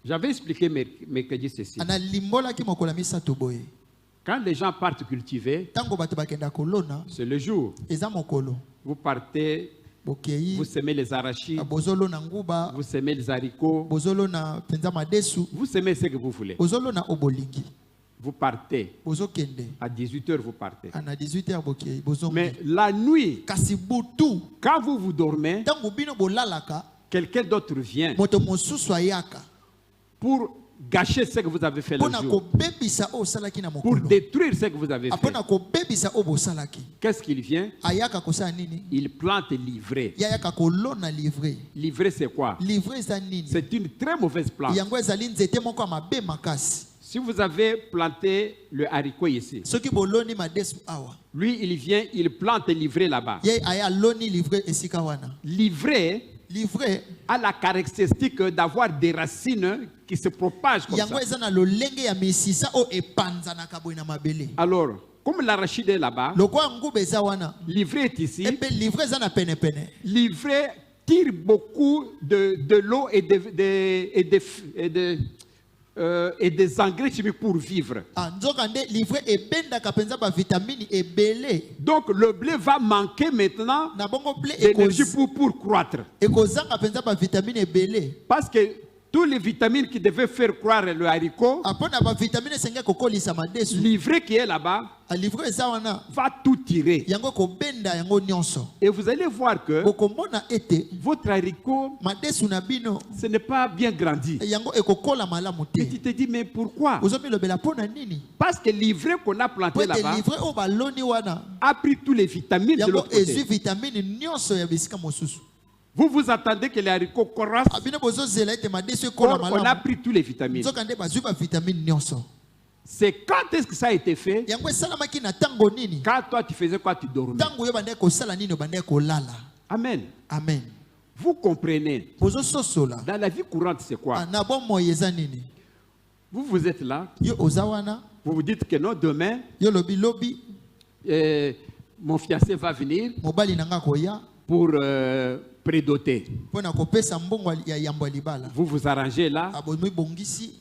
J'avais expliqué mercredi ceci. analimbolaki mokolo ya misato boye Quand les gens partent cultiver, ntango bato bakenda kolona c'est le jour. eza mokolo Vous partez, bokei vous semez les arachides, bozolona nguba vous semez les haricots, bozolona mpenza madesu vous semez ce que vous voulez. bozolona o bolingi Vous partez. bozokende À 18h, vous partez. na 18h bokei bozongi Mais la nuit, kasi butu quand vous dormez, ntango bino bolalaka quelqu'un d'autre vient moto mosusu ayaka pour gâcher ce que vous avez fait le mpona jour, kobebisa oyo osalaki na pour mokolo détruire ce que vous avez fait. mpona kobebisa oyo bosalaki Qu'est-ce qu'il vient? ayaka kosala nini Il plante livret. ye ayaka kolona livre Livret, c'est quoi? livre eza nini C'est une très mauvaise plante. yango ezali nzete moko ya mabe makasi Si vous avez planté le haricot ici, soki boloni madesu awa lui, il vient, il plante livret là-bas. ye aye aloni livre esika wana Livret livre a la caractéristique d'avoir des racines qui se propagent comme yango ça. eza na lolenge ya misisa oyo epanzanaka boye na mabele Alors, comme l'arachide est là-bas, lokola nguba eza wana livret est ici. epe livre eza na penepene Livret tire beaucoup de l'eau et et des engrais chimiques pour vivre. Donc le blé va manquer maintenant d'énergie pour croître. Parce que toutes les vitamines qui devaient faire croire le haricot, l'ivraie qui est là-bas va tout tirer. Et vous allez voir que votre haricot, ce n'est pas bien grandi. Et tu te dis, mais pourquoi? Parce que l'ivraie qu'on a planté là-bas a pris toutes les vitamines de l'autre côté. Vous vous attendez que les haricots croissent. On a pris toutes les vitamines. C'est quand est-ce que ça a été fait? Quand toi tu faisais quoi? Tu dormais. Amen. Amen. Vous comprenez? Dans la vie courante, c'est quoi? Vous êtes là. Vous vous dites que non, demain, mon fiancé va venir pour prédoter. Vous vous arrangez là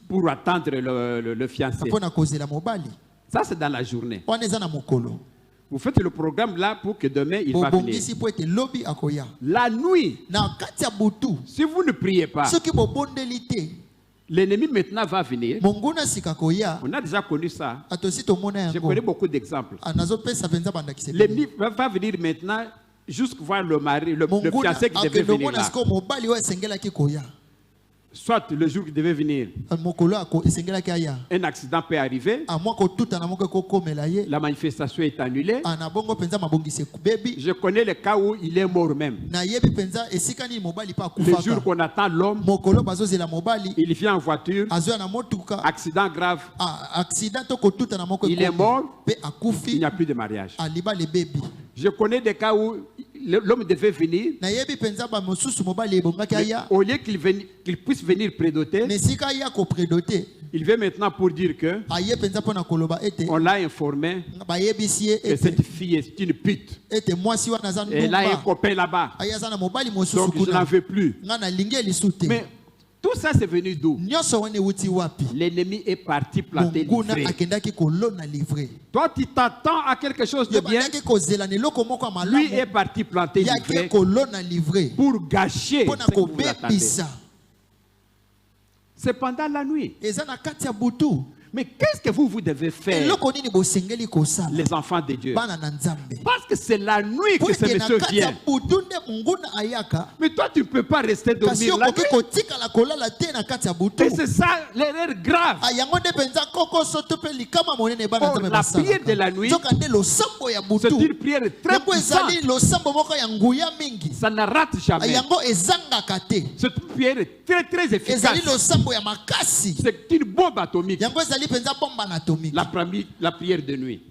pour attendre le fiancé. Ça, c'est dans la journée. Vous faites le programme là pour que demain il va venir. La nuit, si vous ne priez pas, l'ennemi maintenant va venir. On a déjà connu ça. Je connais beaucoup d'exemples. L'ennemi va venir maintenant jusqu'à voir le mari, le fiancé qui devait venir là. Soit le jour qu'il devait venir, un accident peut arriver, la manifestation est annulée. Je connais le cas où il est mort même. Le jour qu'on attend l'homme, il vient en voiture, accident grave, il est mort, il n'y a plus de mariage. Je connais des cas où l'homme devait venir, mais au lieu qu'il puisse venir prédoter, il vient maintenant pour dire que on l'a informé que cette fille est une pute. Elle a un copain là-bas. Donc je n'en veux plus. Mais tout ça c'est venu d'où? L'ennemi est parti planter l'ivraie. Toi tu t'attends à quelque chose de bien. Lui est parti planter l'ivraie pour gâcher ce que vous attendez. C'est pendant la nuit. Mais qu'est-ce que vous devez faire, les enfants de Dieu? Parce que c'est la nuit que ce monsieur vient. Mais toi, tu ne peux pas rester dormir la nuit. Et c'est ça l'erreur grave. Or, la prière de la nuit, c'est une prière très puissante. Ça ne rate jamais. C'est une prière très très efficace. C'est une bombe atomique. La prière de nuit.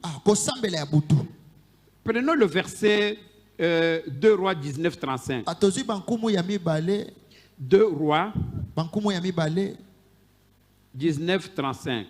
Prenons le verset 2 Rois 19, 35. 2 Rois 19, 35.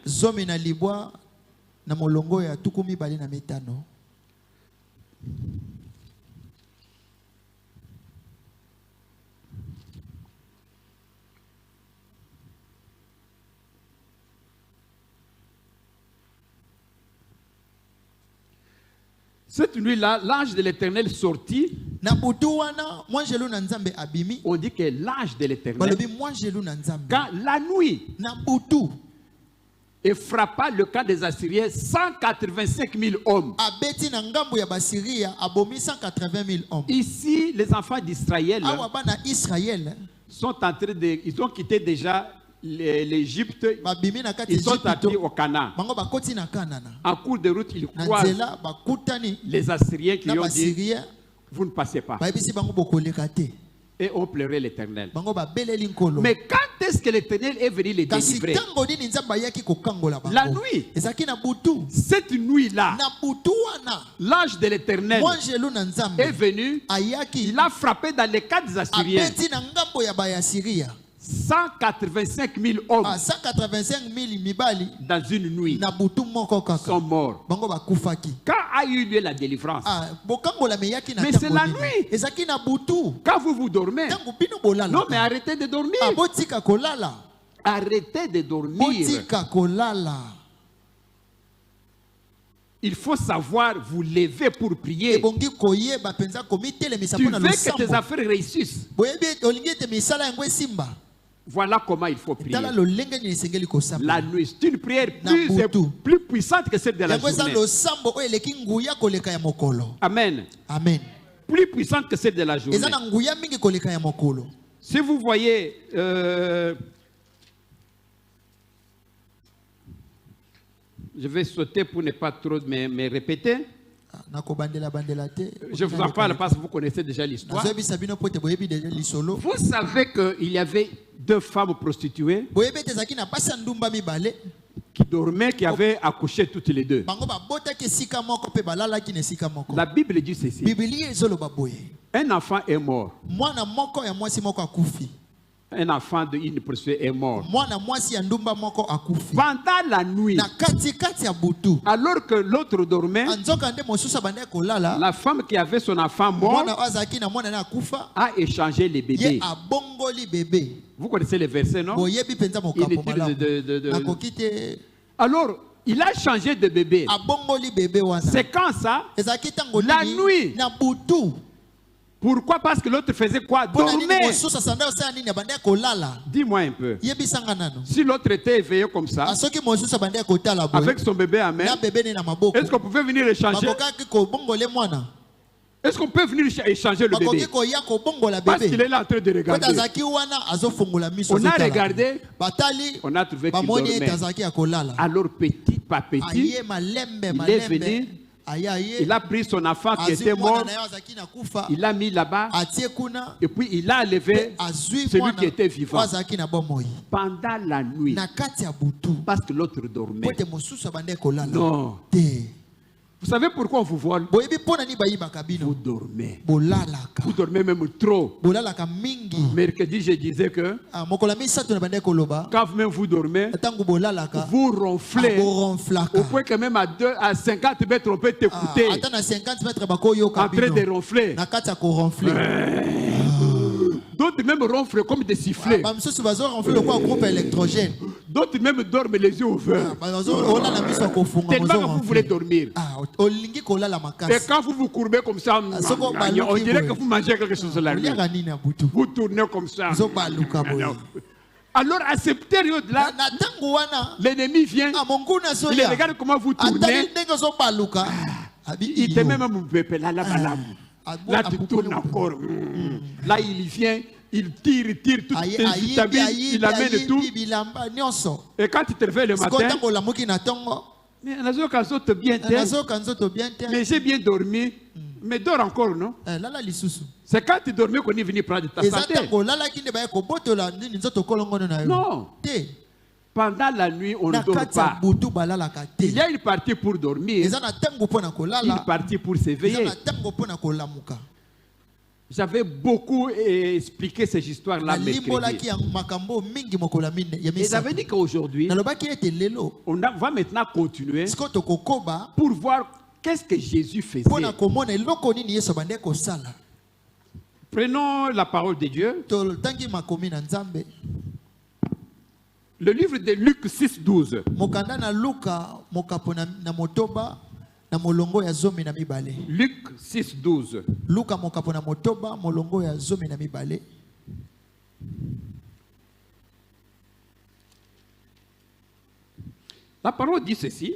Cette nuit-là, l'ange de l'Éternel sortit. On dit que l'ange de l'Éternel, quand la nuit, et frappa le camp des Assyriens 185 000 hommes. Ici, les enfants d'Israël sont en train de... Ils ont quitté déjà l'Égypte. Ils sont allés au Canaan. En cours de route, ils croisent les Assyriens qui ont dit, vous ne passez pas. Et on pleurait l'Éternel. Mais quand est-ce que l'Éternel est venu les délivrer? La nuit. Cette nuit-là, l'ange de l'Éternel est venu. Il a frappé dans les camps des Assyriens. 185 000 hommes dans une nuit sont morts. Quand a eu lieu la délivrance? Mais c'est la nuit. Quand vous vous dormez. Non, mais arrêtez de dormir. Arrêtez de dormir. botika kolala. Il faut savoir vous lever pour prier. Ebongi koyeba penza komitelemisa Tu mpona veux que tes losambo. affaires réussissent. Boyebi olingi ete misala yango esimba. Voilà comment il faut prier. Tala lolenge nini esengeli kosamba. La nuit, c'est une prière Na plus, butu. plus puissante que celle de la Yango eza journée. losambo oyo eleki nguya koleka ya mokolo. Amen. Amen. Plus puissante que celle de la journée. Eza na nguya mingi koleka ya mokolo. Si vous voyez, je vais sauter pour ne pas trop me répéter. Je vous en parle parce que vous connaissez déjà l'histoire. Vous savez qu'il y avait 2 femmes prostituées qui dormaient, qui avaient accouché toutes les 2. La Bible dit ceci. Un enfant est mort. Un enfant d'une prostituée est mort. Pendant la nuit, alors que l'autre dormait, la femme qui avait son enfant mort a échangé les bébés. Vous connaissez les versets, non? Alors, il a changé de bébé. C'est quand ça? La nuit. Pourquoi? Parce que l'autre faisait quoi? Dormait. Dis-moi un peu. Si l'autre était éveillé comme ça, avec son bébé à main, est-ce qu'on pouvait venir échanger? Est-ce qu'on peut venir échanger le bébé? Parce qu'il est là en train de regarder. On a regardé, on a trouvé qu'il dormait. Alors petit par petit, il est venu. Il a pris son enfant qui était mort, il l'a mis là-bas, et puis il a enlevé celui qui était vivant. Pendant la nuit, parce que l'autre dormait. Non. Vous savez pourquoi on vous vole? Vous dormez. Vous dormez même trop. Mercredi, je disais que quand même vous dormez, vous ronflez au point que même à 50 mètres, on peut t'écouter en train de ronfler. D'autres même ronflent comme des sifflets. D'autres même dorment les yeux ouverts. Tellement que vous voulez dormir. Et quand vous vous courbez comme ça, on dirait que vous mangez quelque chose là. Vous tournez comme ça. Alors à cette période-là, l'ennemi vient, il regarde comment vous tournez. Il te met même un peu là, là tu tournes encore. Là il vient, il tire toutes tes vitamines, il amène tout. Et quand tu te réveilles le matin, mais j'ai bien dormi. Mais dors encore, non? C'est quand tu dormais qu'on est venu prendre ta santé. Non. Pendant la nuit, on ne dort pas. Il y a une partie pour dormir, une partie pour s'éveiller. J'avais beaucoup expliqué ces histoires-là mercredi. Et j'avais dit qu'aujourd'hui, on va maintenant continuer pour voir qu'est-ce que Jésus faisait. Prenons la parole de Dieu. Le livre de Luc 6:12. Luc 6:12. La parole dit ceci.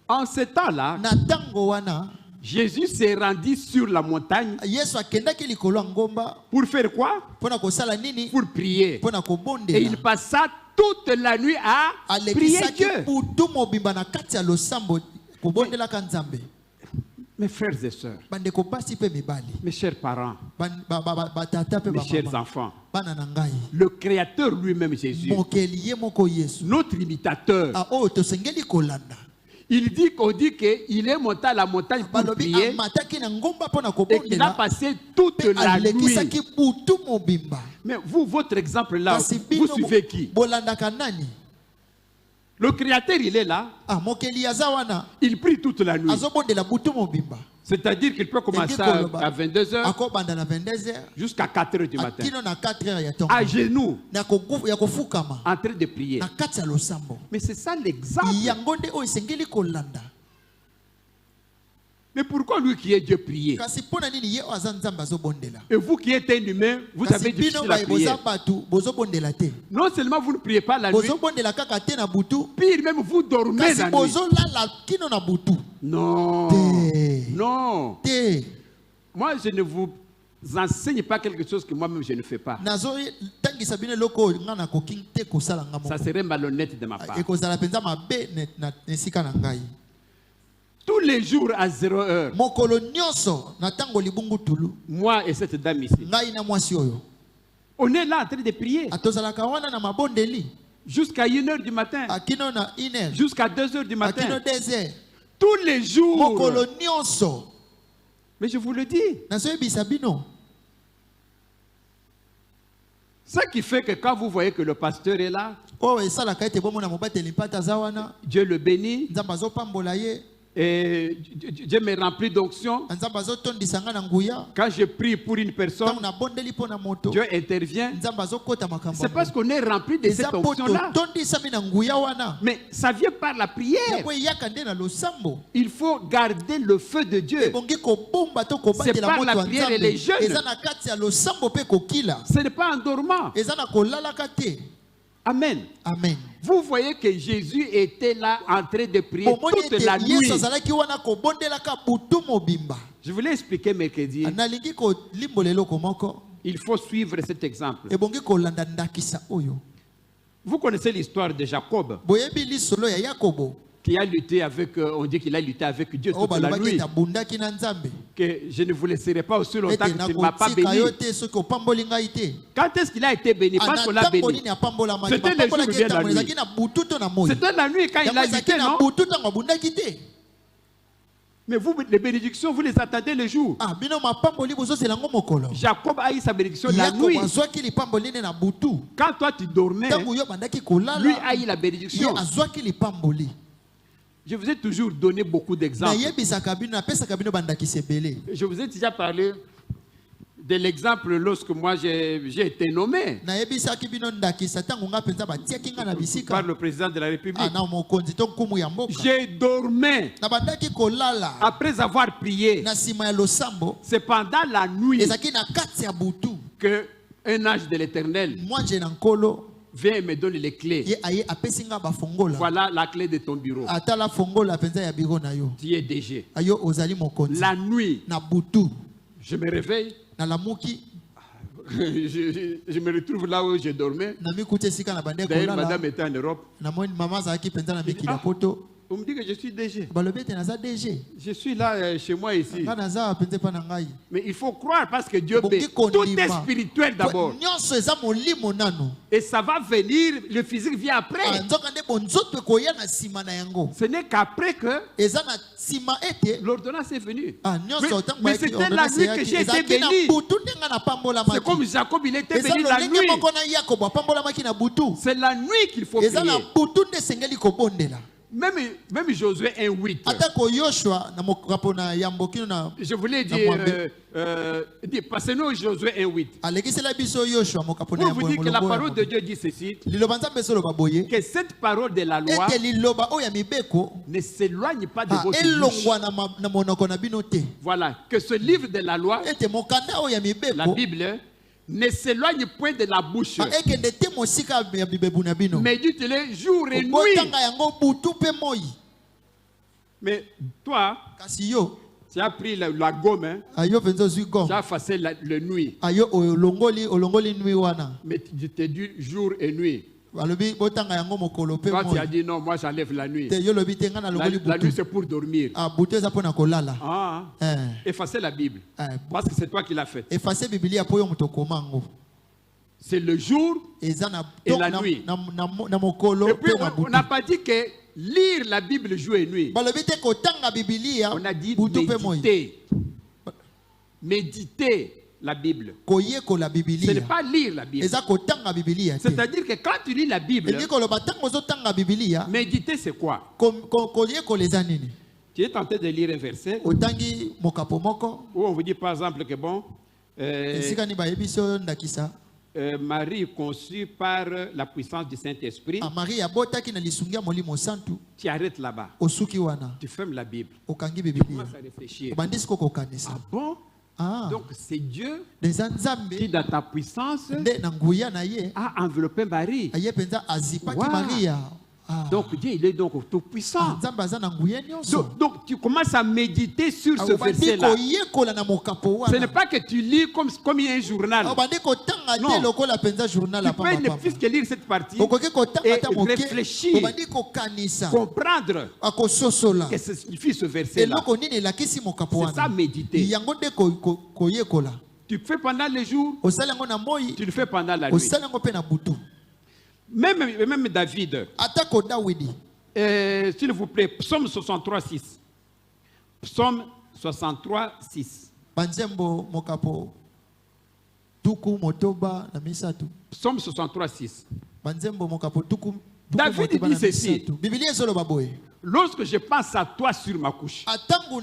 En ce temps-là, Jésus s'est rendu sur la montagne pour faire quoi? Pour prier. Et il passa toute la nuit à prier Dieu. Mes frères et sœurs, mes chers parents, mes chers enfants, le Créateur lui-même Jésus, notre imitateur, il dit qu'on dit qu'il est monté à la montagne pour prier et qu'il a passé toute la nuit. Mais vous, votre exemple là, vous suivez qui? Le Créateur, il est là. Il prie toute la nuit. C'est-à-dire qu'il peut commencer à 22h akobanda na 22h jusqu'à 4h du matin. akino na 4h ya tongo À genoux, ya kofukama en train de prier. na kati ya losambo Mais c'est ça l'exemple. yango nde oyo esengeli kolanda. Mais pourquoi lui qui est Dieu prier? Kasi pona nini ye aza nzambe azobondela? Et vous qui êtes un humain, vous Kasi avez bino difficile à prier. boza batu bozobondela te. Non seulement vous ne priez pas la nuit, Bozobondela kaka te na butu. pire même vous dormez Kasi la nuit. bozolala kino na butu. Non. Te. Non. Te. Moi, je ne vous enseigne pas quelque chose que moi-même je ne fais pas. Nazo tangisa bino loko ngana ko king te ko sala ngamo. Ça serait malhonnête de ma part. E ko zala penza mabe na nesika na ngai. Tous les jours à 0h, Mokolo nyonso na tango libungu tulu. moi et cette dame ici, Ngai na mwasi oyo. on est là en train de prier Atozala kawana na mabondeli. jusqu'à 1h du matin, Akino na 1h. jusqu'à 2h du Akino matin. 2h. Tous les jours. Mokolo nyonso. Mais je vous le dis, Nazo ebisa bino. ce qui fait que quand vous voyez que le pasteur est là, Oh esala kaite bomo na mobateli mpata zawana. Dieu le bénit, Nzamba zo pambola ye. et Dieu me remplit d'onction. Nzamba zo tondisa nga na nguya. Quand je prie pour une personne, Tango na bondeli po na moto. Dieu intervient. Nzamba zo kota makambo. C'est parce qu'on est rempli de cette Eza poto onction-là. tondisa mi na nguya wana. Mais ça vient par la prière. Yako yaka nde na losambo. Il faut garder le feu de Dieu. Bongi ko bomba to ko C'est batela par moto la wa prière et Nzambe. les jeûnes. Eza na kati ya losambo pe ko kila. Ce n'est pas en dormant. Eza na kolala kate. Amen. Amen. Vous voyez que Jésus était là en train de prier Bomoni toute la ete nuit. Yesu azalaki wana ko bondela ka butu mobimba. Je voulais expliquer mercredi. Nalingi ko limbolelo ko moko. Il faut suivre cet exemple. Ebongi ko landa ndakisa oyo. Vous connaissez l'histoire de Jacob Boyebi lisolo ya Yakobo. qui a lutté avec, on dit qu'il a lutté avec Dieu Oh toute la balobaki nuit. tabundaki na Nzambe. Que je ne vous laisserai pas aussi longtemps Ete que tu ne m'as pas nakotika béni. yo te soki opamboli ngai te. Quand est-ce qu'il a été béni? Parce qu'on l'a Anatango béni. nini apambolama? C'était le jour ou bien la nuit? Ezalaki na butu to na moi. C'était la nuit quand il Yango a ezalaki lutté, na non? butu tango abundaki te. Mais vous, les bénédictions, vous les attendez le jour. Ah bino mapamboli bozosela ngo mokolo. Jacob a eu sa bénédiction la Yakobo nuit. azwaki lipamboli nde na butu. Quand toi tu dormais, Tango yo bandaki kolala. lui a eu la Ye bénédiction. azwaki lipamboli. Je vous ai toujours donné beaucoup Na d'exemples. yebisaka bino napesaka bino bandaki sebele. Je vous ai déjà parlé de l'exemple lorsque moi j'ai été nommé Na yebisaki bino ndakisa tango nga penza batiaki nga na par bisika. le président de la République. Ah na mokonzi to nkumu ya mboka. J'ai dormi Na bandaki kolala. après avoir prié. Na sima ya losambo. C'est pendant la nuit Ezaki na kati ya butu. que un ange de l'Éternel Moi je na nkolo. vient et me donne les clés. Ye aye apesi nga bafongola. Voilà la clé de ton bureau. Atala fongola penza ya biro na yo. Tu es DG. Ayo ozali mokonzi. La nuit, Na butu. je me réveille. Na lamuki. Je me retrouve là où je dormais. Na mikuti esika na bande D'ailleurs, kolala. madame était en Europe. Na moni mama azalaki penza na mikili ya Ah. poto. On me dit que je suis DG. Balobi ete naza DG. Je suis là chez moi ici. Nga naza penza pa na ngai. Mais il faut croire parce que Dieu Bongi bénit. kondima. Tout est spirituel d'abord. Nyonso eza molimo nano. Et ça va venir, le physique vient après. Nzoka nde bonzoto ekoya na sima na yango. Ce n'est qu'après que Eza na sima ete. l'ordonnance est venue. Ah nyonso tango mais c'était la nuit que j'ai été béni. Na butu ndenga na pambola C'est comme maki. Jacob, il était Eza béni la lolenge nuit. moko na Yakobo apambola maki na butu. C'est la nuit qu'il faut Eza na prier. butu nde sengeli kobondela. Même Josué 1:8. Atako Yoshua na mokapo na yambokino na Je voulais Na dire, Mwambe. passez-nous Josué 1:8. alekisela biso Yoshua mokapo na Pour vous dire que la yambo. parole de Dieu dit ceci, Liloba nzambe solo baboye. que cette parole de la loi Ete liloba oyo ya mibeko ne s'éloigne pas de votre bouche. elongwa na monoko na bino te. Voilà, que ce livre de la loi, Ete mokanda oyo ya la mibeko Bible, ne s'éloigne point de la bouche. ekende te mosika ya bibebu na bino. Médite-le jour et nuit. Botanga yango butu pe moi. Mais toi, Kasi yo tu as pris la gomme, hein, ayo penza ozwi tu gom. as effacé le nuit. Ayo olongoli nui wana. Mais je t'ai dit jour et nuit. Balobi botanga yango mokolo pe Toi, tu moi. as dit non, moi j'enlève la nuit. Te yo lobi te nga na La, longoli la nuit, butu. c'est pour dormir. Ah butu eza pona kolala. Ah, effacez la Bible. Parce que c'est toi qui l'as fait. Effacer Biblia po yo moto komango. C'est le jour Eza na et la nuit. na mokolo Et puis, pe na on butu. n'a pas dit que lire la Bible jour et nuit. Balobi te kotanga Biblia On a dit butu pe moi. méditer. Méditer la Bible. Koyeko la Ce n'est Biblia. pas lire la Bible. Eza kotanga Biblia te. C'est-à-dire que quand tu lis la Bible, Elingi koloba tango ozotanga Biblia méditer c'est quoi? koyeko leza nini? Tu es tenté de lire un verset otangi mokapo moko où on vous dit par exemple que bon, esika ni bayebiso ndakisa Marie conçue par la puissance du Saint-Esprit, Marie abotaki na lisungia molimo santu tu arrêtes là-bas. osuki wana Tu fermes la Bible. okangi Tu Biblia commences à réfléchir. obandisi koko kanisa Ah bon? Donc c'est Dieu deza qui nzambe dans ta puissance nde na nguya na ye a enveloppé Marie. aye penza azipaki Wow. Maria Donc Dieu, il est donc tout puissant. nzambe aza na nguya nyonso Donc tu commences à méditer sur ce obandi verset-là. koyekola na mokapo Ce n'est wana pas que tu lis comme un journal. obandi kotanga Non. te lokola penza journal Tu peux ne apamba plus que lire cette partie okoki kotanga et ata moke réfléchir, obandi kokanisa comprendre akososola ce que signifie ce verset-là. eloko nini elakisi mokapo C'est ça wana méditer. yango nde koyekola Tu le fais pendant les jours, osala yango na moi tu le fais pendant la nuit. osala yango mpe na butu Même David, atako dawidi s'il vous plaît, Psaume 63, 6. Psaume 63, 6. banzembo mokapo tuku motoba na misatu Psaume 63, 6. banzembo mokapo tuku David motoba dit na ceci. misatu bibilia ezoloba boye Lorsque je pense à toi sur ma couche, atangu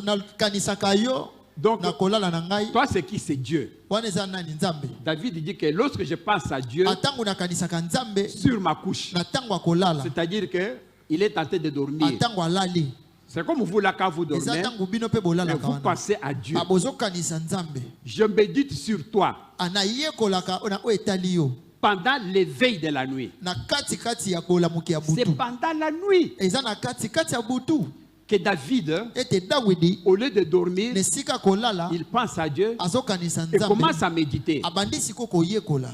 nakanisaka yo donc na kolala na ngai toi c'est qui? C'est Dieu. wana eza nani nzambe David dit que lorsque je pense à Dieu atangu nakanisaka nzambe sur ma couche, na ntango akolala c'est-à-dire que il est tenté de dormir. atango alali C'est comme vous là quand vous eza dormez, ntango bino mpe mais bolalaka vous wana pensez à Dieu. abozokanisa nzambe Je médite sur toi anayekolaka na oyo etali yo pendant l'éveil de la nuit. na katikati ya kolamuki ya C'est butu pendant la nuit eza na katikati ya butu que David, ete dawidi au lieu de dormir, nesika kolala il pense à Dieu azokanisa et nzambe commence à méditer. abandisi ko koyekola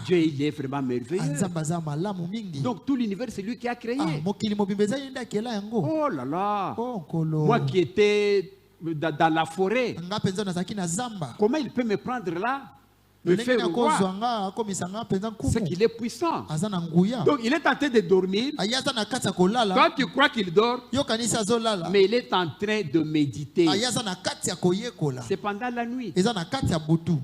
Dieu, il est vraiment merveilleux. nzambe aza malamu mingi Donc tout l'univers, c'est lui qui a créé. mokili mobimba eza ye nde akela yango Oh là là. oh nkolo Moi qui étais dans la forêt, nga mpenza nazalaki na zamba comment il peut me prendre là, me ndenge faire nakozwa voir? nga akomisa nga mpenza C'est nkumu qu'il est puissant. aza na nguya Donc il est en train de dormir. aye aza na kati ya Toi, kolala tu crois qu'il dort, yo kanisi azolala mais il est en train de méditer. aye aza na kati ya koyekola C'est pendant la nuit. eza na kati ya butu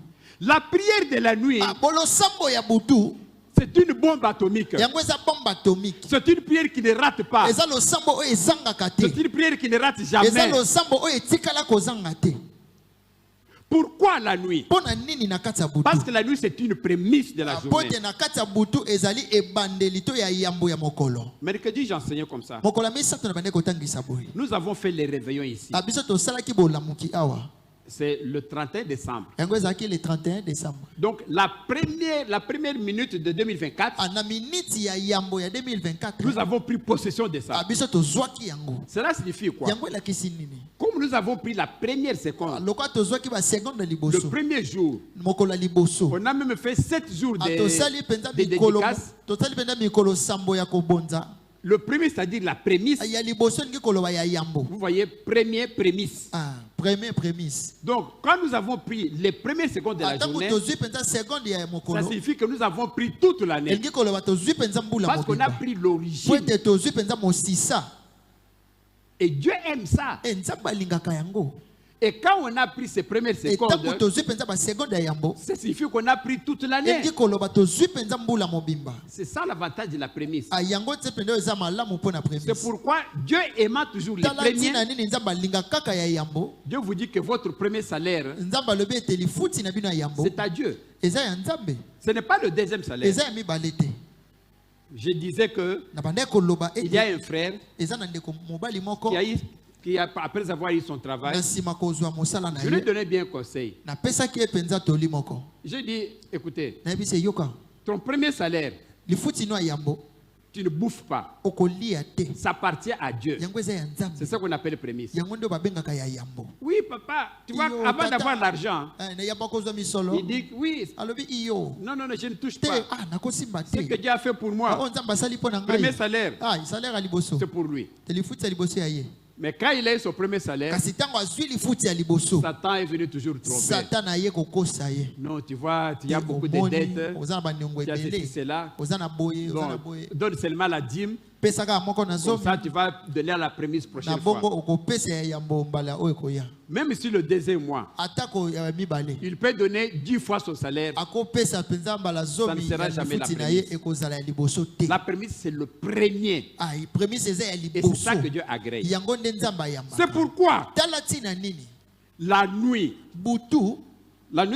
La prière de la nuit, bolosambo ya butu c'est une bombe atomique. yango eza bombe atomique C'est une prière qui ne rate pas. eza losambo oyo ezangaka te C'est une prière qui ne rate eza jamais. losambo oyo etikala kozanga te Pourquoi la nuit? mpo na nini na kati ya butu Parce que la nuit, c'est une prémisse de la po journée. ete na kati ya butu ezali ebandeli to ya yambo ya mokolo Mercredi, j'enseignais comme ça. mokolo ya misato na bande kotangisa boye Nous avons fait les réveillons ici. biso tosalaki bolamuki awa C'est le 31 décembre. yango ezalaki le 31 décembre Donc, la première minute de 2024, na miniti ya yambo ya 2024 nous avons pris possession de ça. biso tozwaki yango Cela signifie quoi? yango elakisi nini Comme nous avons pris la première seconde, lokwa tozwaki baseconde ya le liboso premier jour, mokolo ya liboso on a même fait 7 jours tosali mpenza de mikolo dédicace. tosali mpenza mikolo sambo ya kobonza Le premier, c'est-à-dire la prémisse. ya liboso elingi koloba ya yambo Vous voyez, première prémisse. premier prémisse Donc, quand nous avons pris les premières secondes de la atango journée, tozwi mpenza seconde ya ça mokolo signifie que nous avons pris toute l'année. elingi koloba tozwi mpenza mbula Parce qu'on a mobimba pris po l'origine. ete tozwi mpenza mosisa Et Dieu aime ça. nzambe alingaka yango Et quand on a pris ces premières etango secondes, tozwi mpenza baseconde ya yambo ça signifie qu'on a pris toute l'année. elingi koloba tozwi mpenza mbula mobimba C'est ça l'avantage de la prémisse. yango te mpenza oyo eza malamu mpo na C'est prémisse pourquoi Dieu aimant toujours les tala ntina premiers, nini nzambe alinga kaka ya yambo Dieu vous dit que votre premier salaire, nzambe alobi ete lifuti na bino ya yambo c'est à Dieu. eza ya nzambe Ce n'est pas le deuxième salaire. eza ya mibale te Je disais que na bandaki koloba il y a ete un frère eza na ndeko mobali moko après avoir eu son travail, na nsima kozwa mosala na je lui ai ye donné bien conseil. napesaki ye mpenza toli moko J'ai dit, écoutez, nayebisi yoka ton premier salaire, lifuti no ya yambo tu ne bouffes pas. okolia te Ça appartient à Dieu. yango eza ya C'est nzambe ça qu'on appelle prémisse. yango nde babengaka ya yambo Oui, papa, tu vois, Iyo, avant tata. d'avoir l'argent, na yambo akozwa misolo il dit, oui, alobi iyo non, non, non, je ne touche te pas. nakosimba Ce que te Dieu a fait pour oyo moi, nzambe asali mpo na premier ngai salaire, salaire ya liboso c'est pour lui. te lifuti ya liboso ya ye Mais quand il a eu son premier salaire, kasi ntango azwi lifuti ya liboso Satan est venu toujours tromper. satan aye kokosa ye Non, tu vois, il y a beaucoup de Omoni, dettes. oza na baniongo Tu as ceci, ebele cela. oza na boye oza na Donc, boye donne seulement la dîme. pesaka moko na Comme zomi ça, tu vas donner à la prémisse na prochaine bongo fois. okopesa ya yambo mbala oyo koya Même si le deuxième mois, atako ya mibale il peut donner 10 fois son salaire. akopesa penza mbala Ça ne zomi sera ya jamais la lifuti na ye prémisse. ekozala ya liboso te La prémisse, c'est le premier. prémisse eza ya Et c'est liboso ça que Dieu agrée. yango nde nzambe ayamba C'est pourquoi tala ntina nini la nuit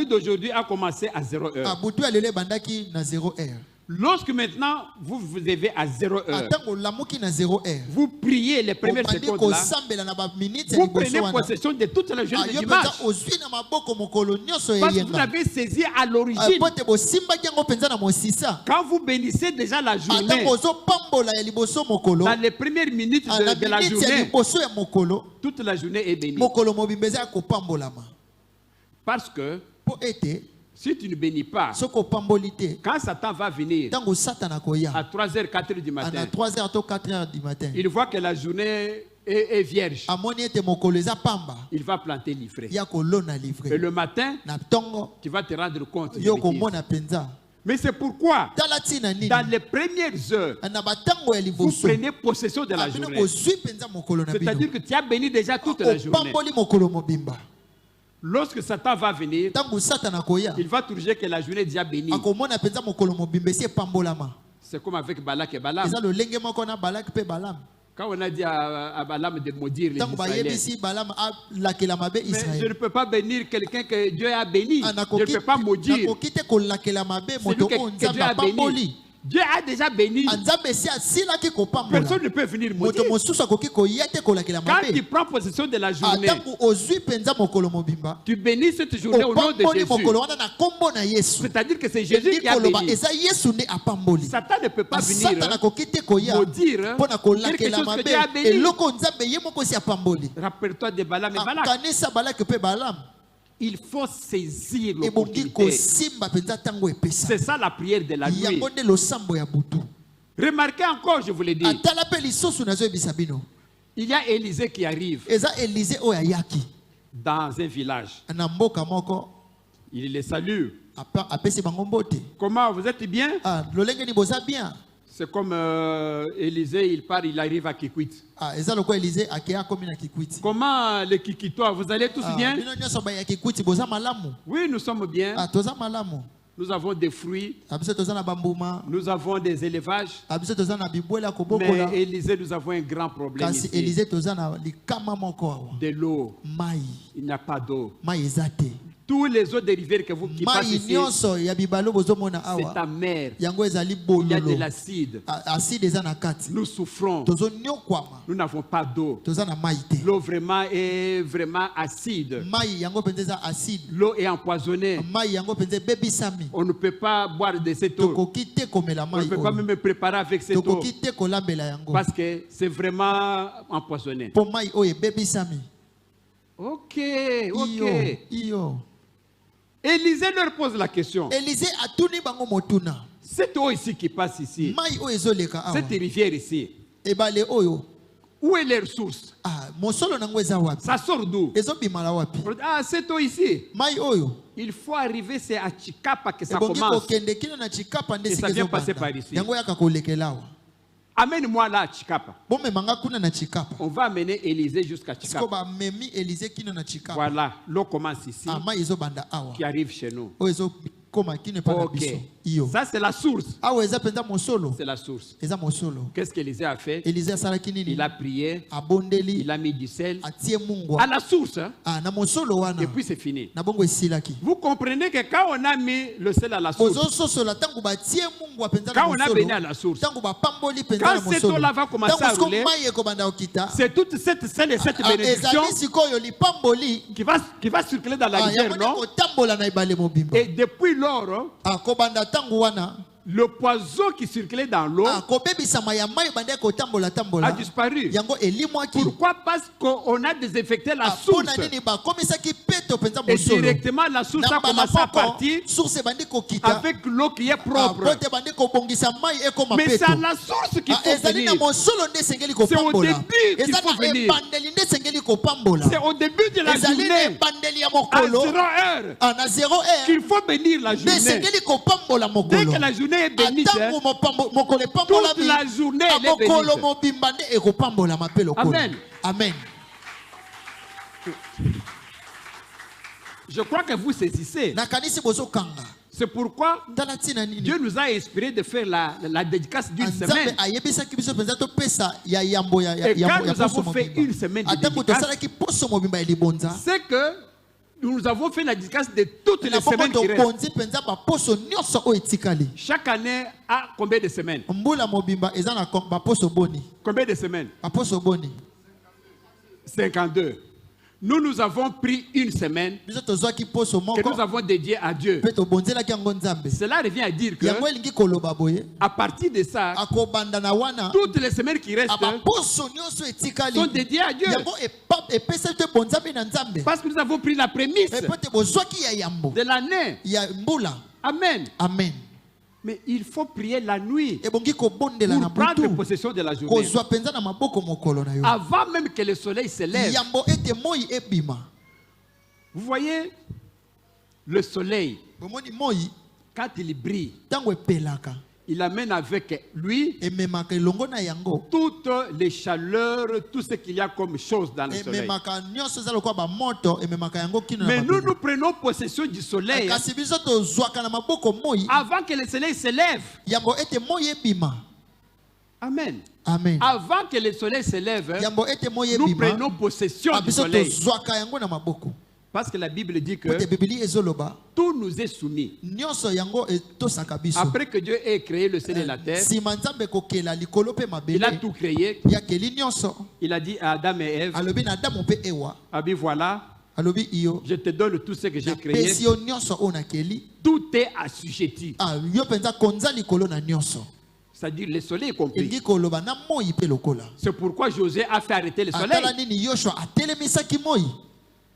d'aujourd'hui a commencé à 0 heure. butu ya lelo ebandaki na 0 heure Lorsque maintenant vous vous levez à 0 heure, atango olamuki na 0 heure vous priez les premières obandi secondes là, kosambela na baminiti ya vous liboso prenez wana possession de toute la journée de yo dimanche. mpenza ozwi na maboko mokolo nyonso Parce que vous eyenga l'avez saisi à l'origine. po te bosimbaki yango mpenza na mosisa Quand vous bénissez déjà la journée, atango ozopambola ya liboso mokolo dans les premières minutes na de la miniti ya journée, liboso ya mokolo toute la journée est bénie. mokolo mobimba eza ya kopambolama Parce que mpo ete si tu ne bénis pas, soki opamboli te quand Satan va venir ntango satana koya à 3h, 4h du na matin, 3h to 4h du matin il voit que la journée est vierge. amoni ete mokolo eza pamba Il va planter l'ivraie. ya kolona Et livre le matin, na ntongo tu vas te rendre compte. de yo bêtises. komona mpenza Mais c'est pourquoi, tala ntina nini dans les premières heures, na batango ya vous liboso prenez possession de la abino journée. bozwi mpenza mokolo na C'est-à-dire bino que tu as béni déjà toute la journée. opamboli mokolo mobimba Lorsque Satan va venir, ntango satana koya il va trouver que la journée est déjà bénie. akomona mpenza mokolo mobimba esi epambolama C'est comme avec Balak et Balaam. eza lolenge moko na balaki mpe balamu Quand on a dit à Balaam de maudire les ntango Israéliens, bayebisi balamu alakela mabe mais je ne israele peux pas bénir quelqu'un que Dieu a béni. Je ne peux pas maudire nakoki te kolakela mabe celui moto oyo que nzambe Dieu a béni. apamboli Dieu a déjà béni. nzambe esi asilaki kopambola Personne ne peut venir moto maudire. mosusu akoki koya te kolakela Quand tu mabe prends possession de la journée, ntango ozwi mpenza mokolo mobimba tu bénis cette journée au nom de opamboli Jésus. mokolo wana na nkombo na yesu C'est-à-dire que c'est Jésus elingi qui a koloba béni. eza yesu nde apamboli Satan ne peut pas venir satana akoki te koya maudire mpo na quelque kolakela chose que mabe Dieu a béni. eloko nzambe ye moko esi apamboli Rappelle-toi de Balaam et Balak. kanisa balaki mpe balamu Il faut saisir ebongi l'opportunité. kosimba mpenza ntango epesa C'est ça la prière de la nuit. yango nde losambo ya butu Remarquez encore, je vous l'ai dit, atala mpe lisusu nazoyebisa bino il y a Élisée qui arrive eza elize oyo ayaki dans un village. na mboka moko Il les salue. apesi bango mbote Comment, vous êtes bien? lolenge ni boza bien C'est comme Élisée, il part, il arrive à Kikwit. eza lokola elize akea akomi na kikwiti Comment les Kikitois, vous allez tous bien? bino nyonso baya kikwiti boza malamu Oui, nous sommes bien. toza malamu Nous avons des fruits, biso toza na bambuma nous avons des élevages. biso toza na bibwela kobokola Mais Élisée, nous avons un grand problème kasi ici. elize toza na likama moko awa De l'eau. mai Il n'y a pas d'eau. mai eza te Tous les eaux des rivières que vous qui passent mai ici, nyonso ya bibalo bozomona c'est awa amer. yango ezali Il y a de bololo l'acide. aside eza na kati Nous souffrons. tozonyokwama Nous n'avons pas d'eau. toza na mai te L'eau vraiment est vraiment acide. mai yango mpenza eza acide L'eau est empoisonnée. mai yango mpenza ebebisami On ne peut pas boire de cette eau. tokoki te komela On ne mai peut pas oyo même préparer avec cette eau. tokoki te kolambela yango Parce que c'est vraiment empoisonné. mpo mai oyo ebebisami Ok, iyo ok. iyo Élisée leur pose la question. elize atuni bango motuna Cette eau ici qui passe ici, mai oyo ezoleka awa cette rivière ici, ebale oyo où est leur source? mosolo nango eza wapi Ça sort d'où? ezobimala wapi Ah, cette eau ici, mai oyo il faut arriver, c'est à Chikapa que ça ebongi commence. kokende kino na chikapa nde Et ça sika vient passer par ezobanda ici. yango yaka kolekela awa Amène-moi là à Chikapa. bomemanga kuna na chikapa On va amener Élisée jusqu'à siko Chikapa. bamemi elize kino na chikapa Voilà, l'eau commence ici, mai ezobanda awa qui arrive chez nous. oyo ezokoma kino epa na biso Ok. iyo Ça, c'est la source. awa eza mpenza mosolo C'est la source. eza mosolo Qu'est-ce qu'Élisée a fait? elize asalaki nini Il a prié, abondeli il a mis du sel atie à mungwa la source, hein, na mosolo wana et puis c'est fini. na bongo esilaki Vous comprenez que quand on a mis le sel à la source, bozososola ntango batie mungwa mpenza na quand on a béni à mosolo la source, ntango bapamboli mpenza quand na cette mosolo eau-là va commencer à ntango rouler, siko mai ekobanda kokita c'est toute cette sel et cette bénédiction ezali sikoyo lipamboli qui va circuler dans la yango rivière, nde non? kotambola na ebale mobimba Et depuis lors, kobanda ntango wana le poison qui circulait dans l'eau kobebisama ya mai ebandi kotambola a tambola disparu. yango elimwaki Pourquoi? Parce qu'on a désinfecté la mpo na source. nini bakomisaki peto mpenza Et mosolo directement, la source a na mbala commencé à moko partir source ebandi kokita avec l'eau qui est po propre. te bandi kobongisa mai ekoma Mais c'est peto à la source qu'il faut ezali na venir. mosolo nde esengeli C'est au kopambola début qu'il eza faut na venir. ebandeli nde esengeli kopambola C'est au début de la ezali na journée, ebandeli ya à mokolo 0 heure, na 0 heure qu'il faut bénir la nde journée. esengeli kopambola Dès mokolo que la journée journée est bénite. Toute la journée elle est bénite. Amen. Amen. Je crois que vous saisissez. C'est pourquoi Dieu nous a inspiré de faire la dédicace d'une semaine. Et quand nous avons fait une semaine de dédicace, c'est que nous avons fait la dédicace de toutes les semaines qui restent. Chaque année a combien de semaines? Combien de semaines? 52. Nous avons pris une semaine que nous avons dédiée à Dieu. Cela revient à dire que à partir de ça, toutes les semaines qui restent sont dédiées à Dieu. Parce que nous avons pris la prémisse de l'année. Amen. Amen. Mais il faut prier la nuit pour prendre possession de la journée. Avant même que le soleil se lève. Vous voyez, le soleil, quand il brille, il amène avec lui toutes les chaleurs, tout ce qu'il y a comme chose dans le soleil. Mais nous prenons possession du soleil avant que le soleil se lève. Amen. Amen. Avant que le soleil se lève, nous prenons possession du soleil. Parce que la Bible dit que tout nous est soumis. Après que Dieu ait créé le ciel et la terre, il a tout créé. Il a dit à Adam et Ève, voilà, je te donne tout ce que j'ai créé. Tout est assujetti. C'est-à-dire le soleil est compris. C'est pourquoi Josué a fait arrêter le soleil.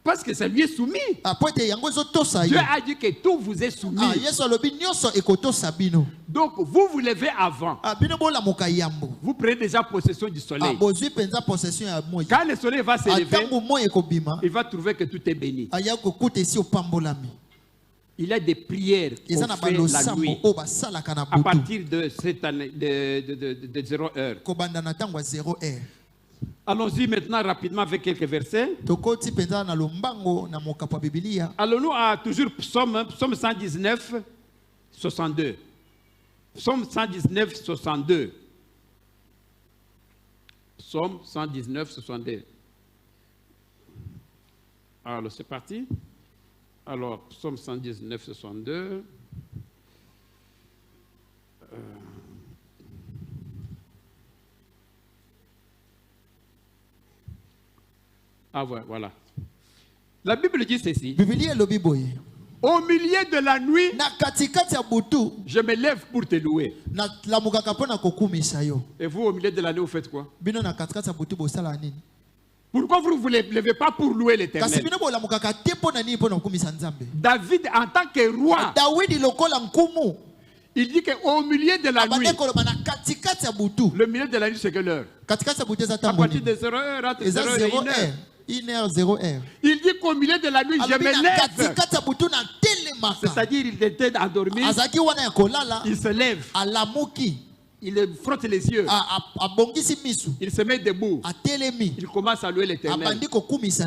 Parce que ça lui est soumis. Dieu a dit que tout vous est soumis. Donc vous vous levez avant. Vous prenez déjà possession du soleil. Quand le soleil va se lever, il va trouver que tout est béni. Il y a des prières qu'on fait la nuit à partir de cette année de 0 heure. Allons-y maintenant rapidement avec quelques versets. Allons-nous à toujours Psaume 119, 62. Psaume 119, 62. Psaume 119, 62. Alors, c'est parti. Alors, Psaume 119, 62. Ah ouais, voilà. La Bible dit ceci. Au milieu de la nuit, je me lève pour te louer. Et vous, au milieu de la nuit, vous faites quoi? Pourquoi vous ne vous levez pas pour louer l'Éternel? David, en tant que roi, il dit qu'au milieu de la nuit, le milieu de la nuit, c'est quelle heure? À partir de 0 heure, entre 0 heure et 1 heure. 1h0. Il dit qu'au milieu de la nuit, je me lève. C'est-à-dire, il était endormi. Il se lève. Il frotte les yeux. Il se met debout. Il commence à louer l'Éternel.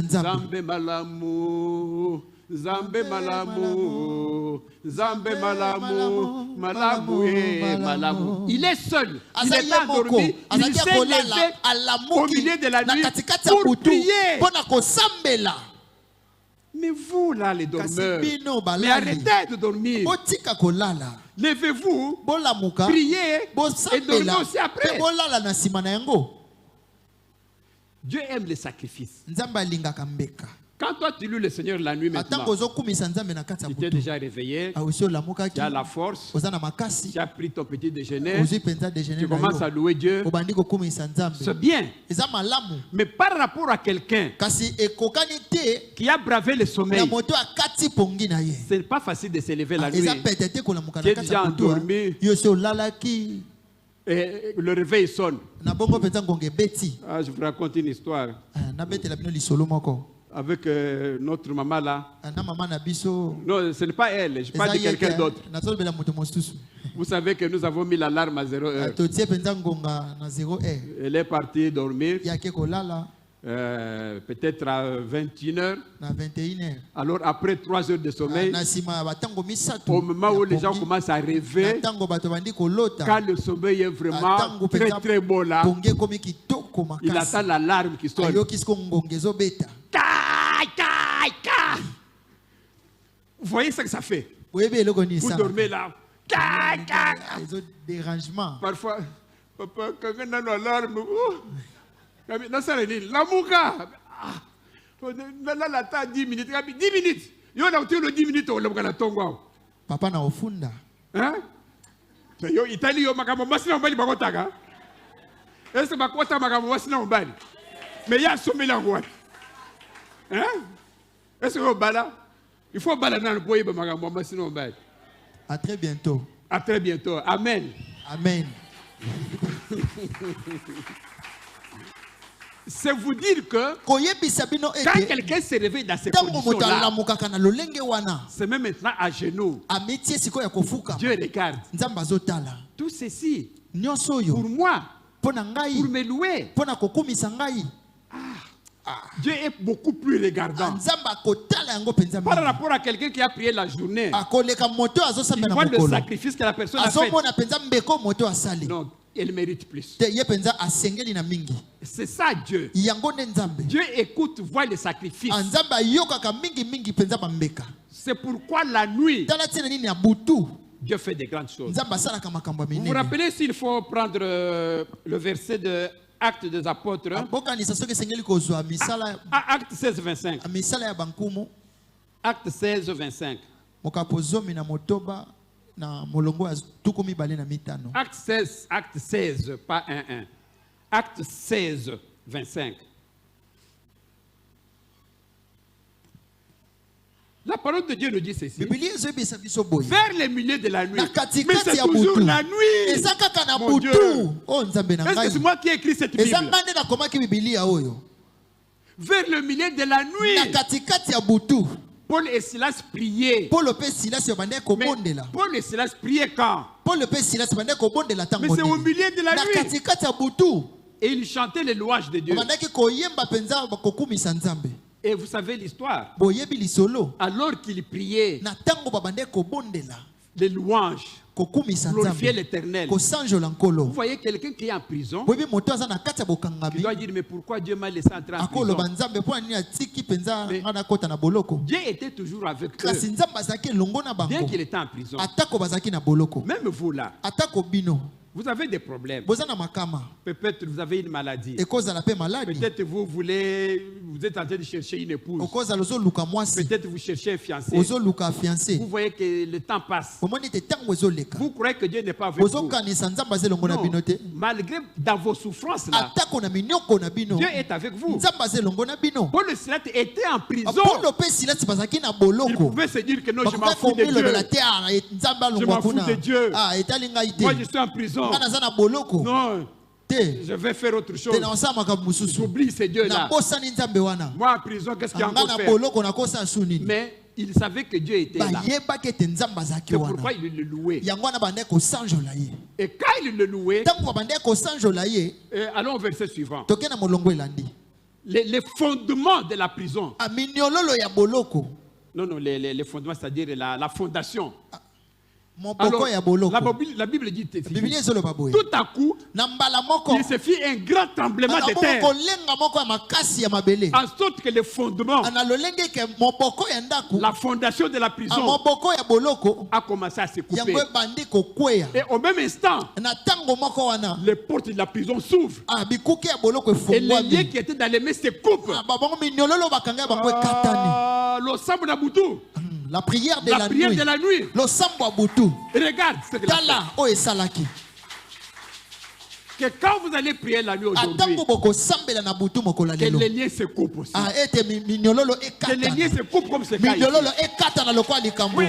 Zambe malamu, Zambe malamu, Zambe malamu, malamu, malamu. Il est seul. Il est endormi. Il s'est levé au milieu de la nuit pour prier. Mais vous là, les dormeurs, mais arrêtez de dormir. Levez-vous, priez et dormez aussi après. Dieu aime les sacrifices. Quand toi tu loues le Seigneur la nuit maintenant, tu t'es déjà réveillé, tu as la force, tu as pris ton petit déjeuner, tu commences à louer Dieu. C'est bien. Mais par rapport à quelqu'un qui a bravé le sommeil, ce n'est pas facile de se lever la nuit. Tu es déjà endormi. Et le réveil sonne. Je vous raconte une histoire. Avec notre maman là. Non, ce n'est pas elle, je parle de quelqu'un d'autre. Vous savez que nous avons mis l'alarme à 0 heure. totie mpenza ngonga na 0 heure Elle est partie dormir yake kolala peut-être à 21 heures. na 21 heure Alors après 3 heures de sommeil, na nsima ya batango misato au moment où ya les gens pongi, commencent à na rêver, ntango bato bandi kolota quand le sommeil est vraiment Atango très penza très beau là, pongi ekomi kitoko il makasi attend l'alarme qui sonne. ayoki siko ngonga ezobeta Kai, kai, kai. Vous voyez ce que ça fait? oyebi eloko nini Vous esalaka? dormez là. Kai, kai. ezo dérangement Parfois, papa, quand on a l'alarme, nasala nini? Lamuka. Là, l'attend 10 minutes. 10 minutes. Yo na utilo 10 minutes on lamuka na tongo. papa na ofunda Hein? Yo Italie yo makambo masina mbali bakotaka. Est-ce bakota makambo masina mbali? Mais ya somela ngwani. Hein? Est-ce que bala? Il faut bala na boye ba makambo masina mbali. à très bientôt À très bientôt. Amen. amen C'est vous dire que koyebisa bino quand ete quelqu'un se réveille dans ces ntango moto conditions-là, alamukaka na lolenge wana c'est même maintenant à genoux. amitie sikoyo ya kofuka Dieu regarde. nzambe azotala Tout ceci, nyonso pour oyo moi, mpo na ngai pour me louer, mpo na kokumisa ngai Dieu est beaucoup plus regardant. nzambe akotala yango mpenza Par mingi rapport à quelqu'un qui a prié la journée, akoleka moto il azosambela na voit le mokolo sacrifice que la personne a fait. azomona mpenza mbeko moto asali Non, elle mérite plus. te ye mpenza asengeli na mingi C'est ça Dieu. yango nde nzambe Dieu écoute, voit le sacrifice. nzambe ayokaka mingi mpenza bambeka C'est pourquoi la nuit, tala ntina nini ya butu Dieu fait des grandes choses. nzambe asalaka makambo ya Vous vous minene rappelez s'il faut prendre le verset de Actes des Apôtres, abokanisa soki esengeli kozwa misala Acte 16, 25. misala ya bankumu Acte 16, 25. mokapo zomi na motoba na molongo ya tuku mibale na mitano Acte 16, pas 1-1. Acte 16, 25. La parole de Dieu nous dit ceci. bibilia ezoyebisa biso boye Vers le milieu de la nuit. na Mais katikati c'est ya toujours butu la nuit. eza kaka na Mon Dieu. butu oyo nzambe na Est-ce que ngai c'est moi qui ai écrit cette eza Bible? ngai nde nakomaki bibilia oyo Vers le milieu de la na nuit. katikati ya butu Paul et Silas priaient. polo mpe silasi babandaki Mais kobondela Paul et Silas priaient quand? polo mpe silasi babandaki kobondela Mais ntango c'est au nini milieu de la na nuit. katikati ya butu Et ils chantaient les louanges de Dieu. babandaki koyemba mpenza kokumisa nzambe Et vous savez l'histoire. boyebi lisolo Alors qu'ils priaient na ntango babandaki kobondela les louanges, kokumisa glorifier nzambe l'Éternel. kosanjola Vous nkolo voyez quelqu'un qui est en prison, boyebi moto aza na kati ya qui bokangami doit dire mais pourquoi Dieu m'a laissé entrer en akoloba prison? nzambe mpo na nini atiki mpenza Mais- nga nakota na boloko Dieu était toujours avec kasi eux, nzambe azalaki elongo na bien bango qu'il était en prison. atako bazalaki na boloko Même vous là, atako bino vous avez des problèmes. boza na makama Peut-être vous avez une maladie. ekozala mpe maladi Peut-être vous êtes en train de chercher une épouse. okozala ozoluka mwasi Peut-être vous cherchez un fiancé. ozoluka fiancé Vous voyez que le temps passe. omoni ete ntango ezoleka Vous croyez que Dieu n'est pas avec vous. ozokanisa nzambe aza elongo na Non. bino te Malgré dans vos souffrances là, atako na minioko na bino Dieu est avec vous. nzambe aza elongo na bino Paul et Silas étaient en prison. polo mpe silasi bazalaki na Ils boloko pouvaient se dire que non, je m'en bakokaki fous de Dieu. komilobela te ah, nzambe Je alongwa m'en fous kuna de Dieu. etali ngai te Moi, je suis en prison. nga naza na boloko Non, te je vais faire autre chose. te na osala makambo mosusu J'oublie ce Dieu-là. nabosani nzambe wana Moi, en prison, qu'est-ce qu'il y a nga encore na faire? boloko nakosa su nini Mais il savait que Dieu était là. bayebaki ete nzambe azalaki C'est wana pourquoi il le louait. yango wana bandeki kosanjola ye Et quand il le louait, ntango babandeki kosanjola ye allons au verset suivant. toke na molongo elandi Les fondements de la prison. aminiololo ya boloko Non, non, les fondements, c'est-à-dire la fondation. moboko ya boloko La Bible dit bibilia ezoloba boye tout à coup, na mbala moko il se fit un grand tremblement de moko terre. kolenga moko ya makasi ya mabele En sorte que les fondements, na lolenge ke moboko ya ndako la fondation de la prison moboko ya boloko a commencé à se couper. yango ebandi kokweya Et au même instant, na ntango moko wana les portes de la prison s'ouvrent. bikuke ya boloko Et les liens efungwami qui étaient dans les mains se coupent. bango minyololo bakanga bango ekatani L'ensemble Nabutu, la prière de la la prière nuit de la nuit. losambo ya butu Regarde ce que tala oyo esalaki que quand vous allez prier la nuit aujourd'hui, atango bokosambela na butu mokola que lelo les liens se coupent aussi. ete minyololo Que les liens ekatana se coupent comme ce cas ici. minyololo ekatana lokola likambo Oui.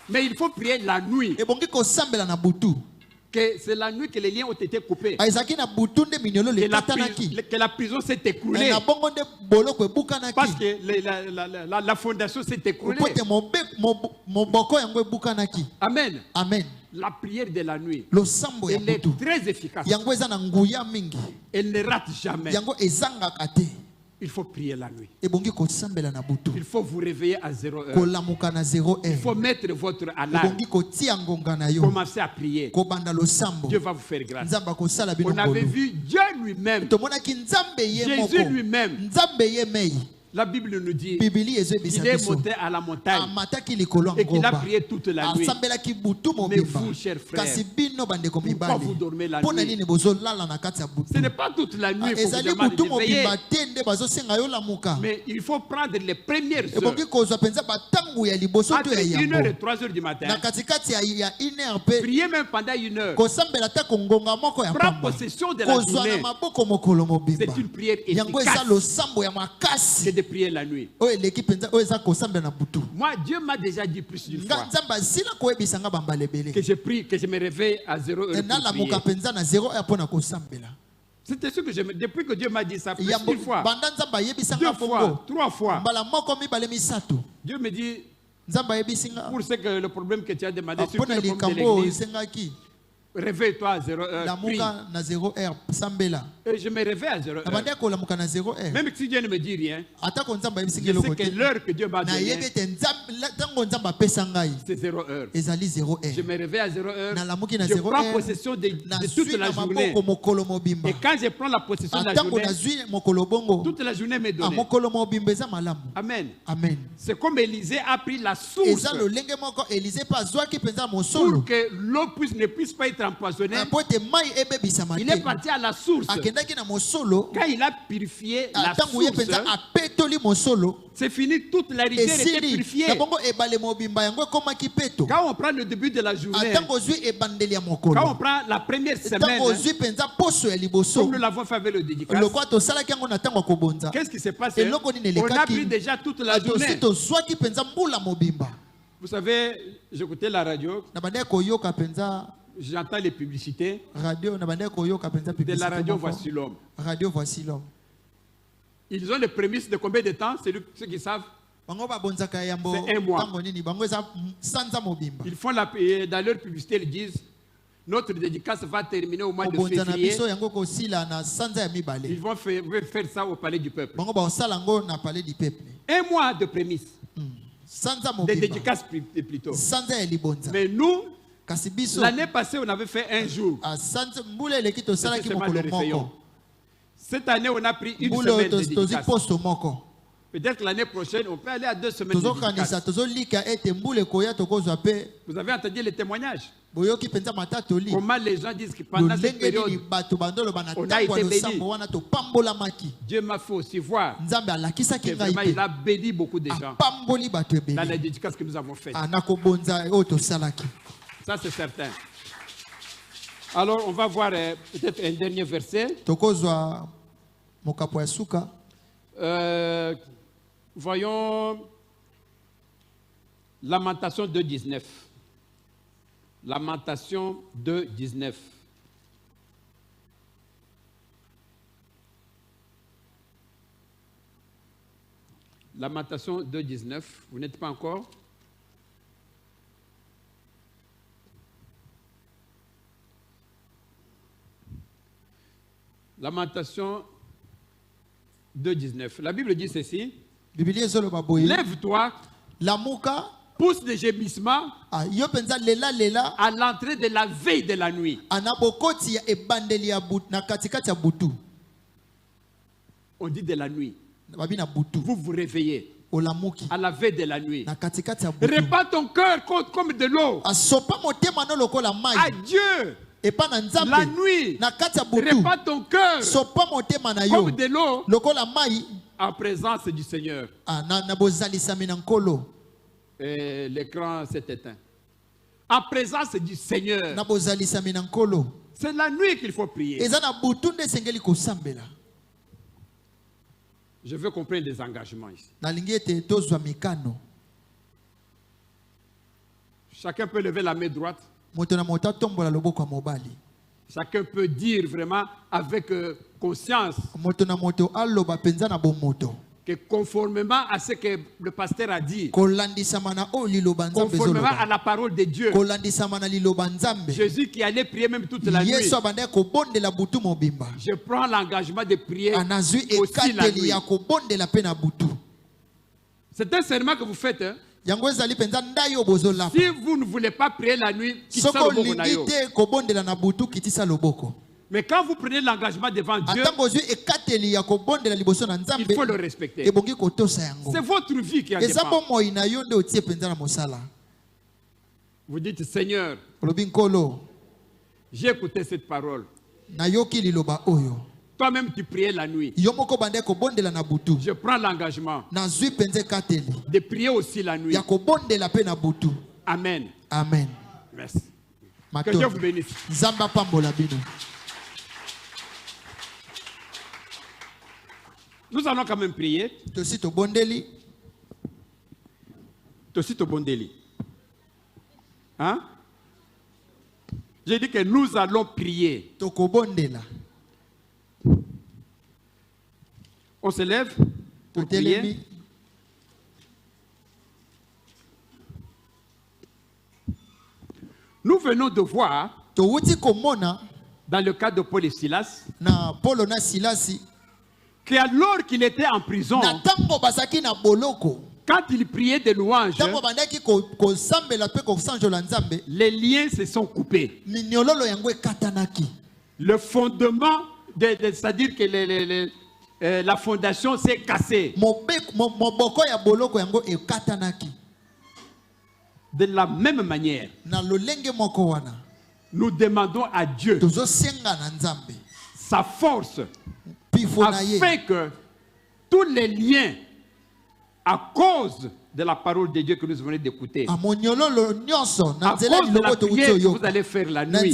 Mais il faut prier la nuit. ebongi kosambela na butu que c'est la nuit que les liens ont été coupés. aizaki na butunde minyolo le katanaki Que la prison s'est écroulée. na bongo nde boloko ebukanaki Parce que la fondation s'est écroulée. pote moboko yango ebukanaki. Amen. Amen. La prière de la nuit, losambo ya elle est butu très efficace. yango eza na nguya mingi Elle ne rate jamais. yango ezangaka te. Il faut prier la nuit. ebongi kosambela na butu Il faut vous réveiller à 0 heure. kolamuka na 0 Il faut heure mettre votre alarme. ebongi kotia ngonga na yo Commencez à prier. kobanda losambo Dieu va vous faire grâce. nzambe akosala bino On avait ngolu vu Dieu lui-même, tomonaki nzambe ye Jésus moko lui-même. nzambe ye mei La Bible nous dit bibili qu'il ezoyebisa est biso monté à la montagne amataki likolo ya et qu'il a ngomba prié toute la nuit. asambelaki butu Mais mobimba vous, chers frères, kasi bino bandeko pourquoi mibali vous dormez la mpo na nuit? nini bozolala na kati ya butu Ce n'est pas toute la nuit qu'il faut vous ezali demander butu de veiller, mobimba te nde bazosenga yo lamuka mais il faut prendre les premières heures. ebongi kozwa mpenza batango ya liboso to Entre ya 1h et yango 3h du matin. na katikati ya 1 heure mpe Priez même pendant 1 heure. kosambela ta kongonga moko ya Prends pamba possession de la kozwa na journée. maboko mokolo mobimba C'est une prière yango eza efficace losambo ya que makasi de prier la nuit. oyo eleki mpenza oyo eza kosambela na butu Moi, Dieu m'a déjà dit plus d'une nga fois nzambe asila koyebisa nga bambala ebele que je prie, que je me réveille à 0 heure pour nalamuka prier. mpenza na 0 heure mpo na kosambela C'était ce que depuis que Dieu m'a dit ça plus Yambo- d'une fois, banda nzambe ayebisa 2 nga fois, bongo 3 fois, mbala moko mibale misato Dieu me dit, nzambe ayebisi nga pour ce que le problème que tu as demandé, mpo surtout na le problème de likambo oyo l'église, esengaki réveille-toi à 0 heure, prie. lamuka na 0 heure sambela Et je me réveille à 0 na bandi heure. ya kolamuka na 0 heure Même si Dieu ne me dit rien, atako nzambe ayebisi nga je sais eloko que te l'heure que Dieu m'a nayebi donnée, ete ntango nzambe apesa ngai c'est 0 heure. ezali 0 Je heure me réveille à 0 heure, nalamuki na je 0 prends heure possession de toute nazwi la na journée. maboko mokolo mobimba Et quand je prends la possession de la atango journée, nazwi mokolo bongo toute la journée m'est donnée. mokolo mobimba eza malamu Amen. amen C'est comme Élisée a pris la source eza lolenge moko elize mpe azwaki mpenza mosolo pour que l'eau ne puisse pas être empoisonnée. mpo ete mai ebebisama Il est te parti à la source. akendaki na mosolo Quand il a purifié la ntango ye source, mpenza apetoli mosolo c'est fini, toute la rivière était esili purifiée. na bongo ebale mobimba yango ekomaki peto Quand on prend le début de la journée, ntango ozwi ebandeli ya quand on mokolo prend la première ntango semaine, ozwi mpenza poso ya liboso comme nous l'avons fait avec le dédicace, lokwa tosalaki yango na ntango ya kobonza qu'est-ce qui s'est passé? eloko nini On a elekaki pris déjà toute la tosi journée. tozwaki mpenza mbula mobimba Vous savez, j'écoutais la radio, na bandi ya koyoka mpenza j'entends les publicités radio na bandi ya koyoka mpenza de la radio publicité Voici l'homme. radio voici l'homme Ils ont les prémices de combien de temps? C'est ceux qui savent. bango babonzaka yambo C'est un mois. ntango nini bango eza sanza mobimba Ils font dans leur publicité, ils disent notre dédicace va terminer au mois de kobonza na février. biso yango kosila na sanza ya mibale Ils vont faire ça au palais du peuple. bango baosala yango na palais du peuple 1 mois de prémices, sanza de mobimba dédicaces plutôt. sanza ya libonza Mais nous, kasi biso l'année passée, on avait fait 1 jour. sanza mbula eleki tosalaki C'était seulement mokolo le réveillon. moko Cette année, on a pris une mbula oyo semaine de tozi dédicaces. posto moko Peut-être l'année prochaine, on peut aller à 2 semaines de tozokanisa dédicaces. tozolika ete mbula ekoya tokozwa mpe Vous avez entendu les témoignages? boyoki mpenza matatoli Comment les gens disent que pendant cette lolenge nini période, bato bandoloba na on a ntango ya été béni. losambo wana topambolamaki Dieu m'a fait aussi voir nzambe que alakisaki ngai vraiment il mpe a béni beaucoup de gens apamboli bato dans les ebele dédicaces que nous avons faites. na kobonza oyo tosalaki Ça, c'est certain. Alors, on va voir peut-être un dernier verset. tokozwa mokapo ya suka Voyons Lamentation 2.19. Lamentation 2.19. Lamentation 2.19. Vous n'êtes pas encore? Lamentation 2.19. La Bible dit ceci. biblia ezoloba boye Lève-toi, lamuka pousse des gémissements yo mpenza lela à l'entrée de la veille de la nuit. ana bokoti ya ebandeli ya butu na katikati ya butu On dit de la nuit. babi na butu Vous vous réveillez olamuki à la veille de la nuit. na katikati ya butu Répand ton cœur comme de l'eau. asopa motema no lokola À mai Dieu. epa na La nzambe nuit. na kati ya butu Répand ton cœur sopa motema na yo comme de l'eau lokola mai en présence du Seigneur. na bozalisami na nkolo Et l'écran s'est éteint. En présence du Seigneur. na bozalisami na nkolo C'est la nuit qu'il faut prier. eza na butu nde esengeli kosambela Je veux qu'on prenne des engagements ici. nalingi ete tozwa mikano Chacun peut lever la main droite. Chacun peut dire vraiment avec conscience que conformément à ce que le pasteur a dit, conformément à la parole de Dieu, Jésus qui allait prier même toute la nuit, je prends l'engagement de prier aussi la nuit. C'est un serment que vous faites. Hein? Si vous ne voulez pas prier la nuit, mais quand vous prenez l'engagement devant Dieu, il faut le respecter. C'est votre vie qui en dépend. Vous dites, Seigneur, j'ai écouté cette parole. Toi-même, tu priais la nuit. Je prends l'engagement de prier aussi la nuit. Amen. Amen. Merci. Que Dieu vous bénisse. Nous allons quand même prier. Tosito bondeli. Hein? J'ai dit que nous allons prier. Toko bondela. On se lève pour prier. Nous venons de voir dans le cas de Paul et Silas qu'alors qu'il était en prison, quand il priait des louanges, les liens se sont coupés. Le fondement, c'est-à-dire que la fondation s'est cassée. De la même manière, nous demandons à Dieu sa force afin que tous les liens à cause de la parole de Dieu que nous venons d'écouter, à cause de la prière que vous allez faire la nuit,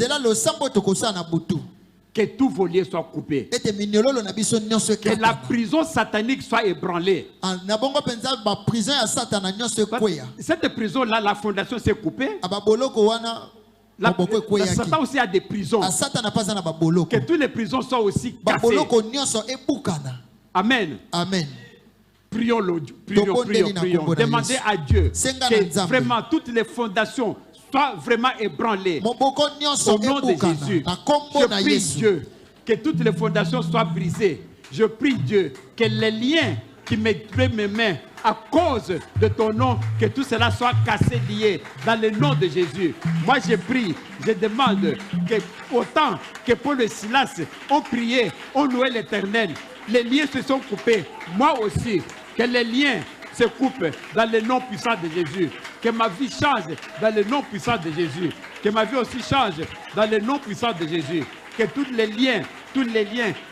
que tous vos liens soient coupés, que la prison satanique soit ébranlée. Cette prison-là, la fondation s'est coupée. Satan aussi a des prisons. Que toutes les prisons soient aussi cassées. Amen. Amen. Prions. Demandez à Dieu que vraiment toutes les fondations soient vraiment ébranlées. Au nom de Jésus, je prie Dieu que toutes les fondations soient brisées. Je prie Dieu que les liens qui me mes mains à cause de ton nom, que tout cela soit cassé, lié dans le nom de Jésus. Moi je prie, je demande que autant que Paul et Silas ont prié, ont loué l'Éternel, les liens se sont coupés. Moi aussi, que les liens se coupent dans le nom puissant de Jésus. Que ma vie change dans le nom puissant de Jésus. Que ma vie aussi change dans le nom puissant de Jésus. Que tous les liens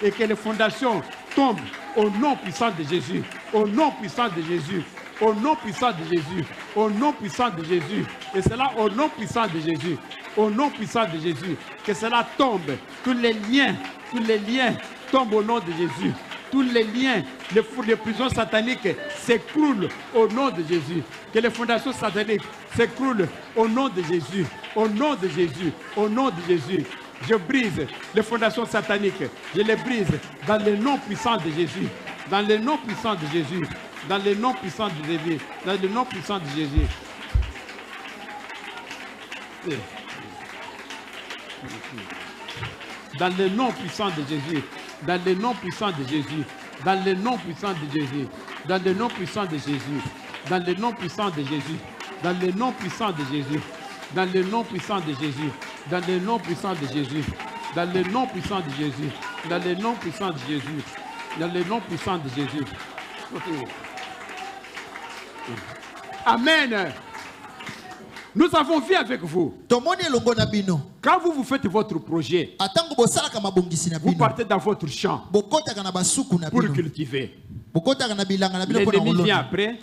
et que les fondations tombent au nom puissant de Jésus. Au nom puissant de Jésus. Au nom puissant de Jésus. Au nom puissant de Jésus. Et cela au nom puissant de Jésus. Au nom puissant de Jésus. Que cela tombe. Tous les liens tombent au nom de Jésus. Tous les liens, les prisons sataniques s'écroulent au nom de Jésus. Que les fondations sataniques s'écroulent au nom de Jésus. Au nom de Jésus. Au nom de Jésus. Je brise les fondations sataniques. Je les brise dans le nom puissant de Jésus. Dans le nom puissant de Jésus. Dans le nom puissant de Jésus. Dans le nom puissant de Jésus. Dans le nom puissant de Jésus. Dans le nom puissant de Jésus. Dans le nom puissant de Jésus. Dans le nom puissant de Jésus. Dans le nom puissant de Jésus. Dans le nom puissant de Jésus. Dans le nom puissant de Jésus. Dans le nom puissant de Jésus. Dans le nom puissant de Jésus. Dans le nom puissant de Jésus. Dans le nom puissant de Jésus. Amen. Nous avons vu avec vous. Quand vous faites votre projet, vous partez dans votre champ pour cultiver. L'ennemi vient après.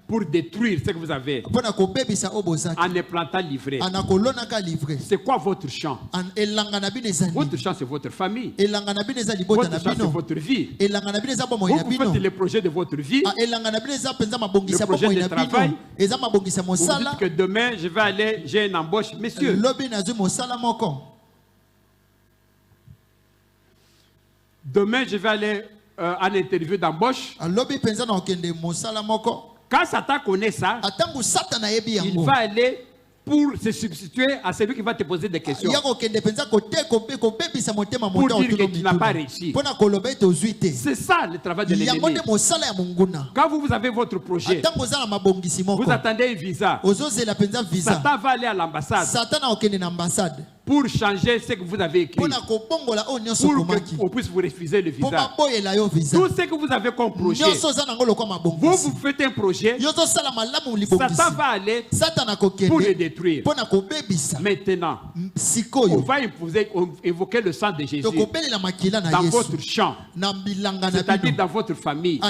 pour détruire ce que vous avez en implantant livret. C'est quoi votre champ? Votre champ, c'est votre famille. Votre champ, c'est votre vie. Vous faites les projets de votre vie, le projet de travail. Vous dites que demain, je vais aller, j'ai une embauche. Messieurs, demain, je vais aller à l'interview d'embauche. Quand Satan connaît ça, il va aller pour se substituer à celui qui va te poser des questions. Pour dire que tu n'as pas réussi. C'est ça le travail de l'ennemi. Quand vous avez votre projet, vous attendez un visa. Satan va aller à l'ambassade pour changer ce que vous avez écrit, pour qu'on puisse vous refuser le visa. Tout ce que vous avez comme projet, vous faites un projet, Satan va aller pour le détruire. Maintenant, on va évoquer le sang de Jésus dans votre champ, c'est-à-dire dans votre famille.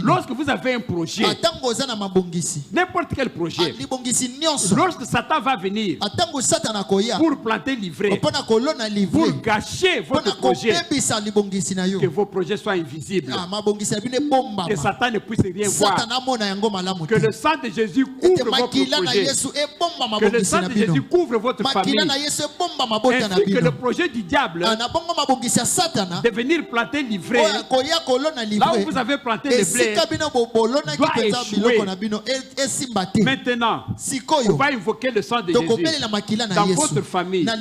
Lorsque vous avez un projet, n'importe quel projet, lorsque Satan va venir pour planter livret, pour gâcher votre projet, que vos projets soient invisibles, que Satan ne puisse rien voir, que le sang de Jésus couvre votre projet, que le sang de Jésus couvre votre famille, ainsi que le projet du diable de venir planter livret là où vous avez planté le blé doit échouer. Maintenant, on va invoquer le sang de Jésus dans votre famille, dans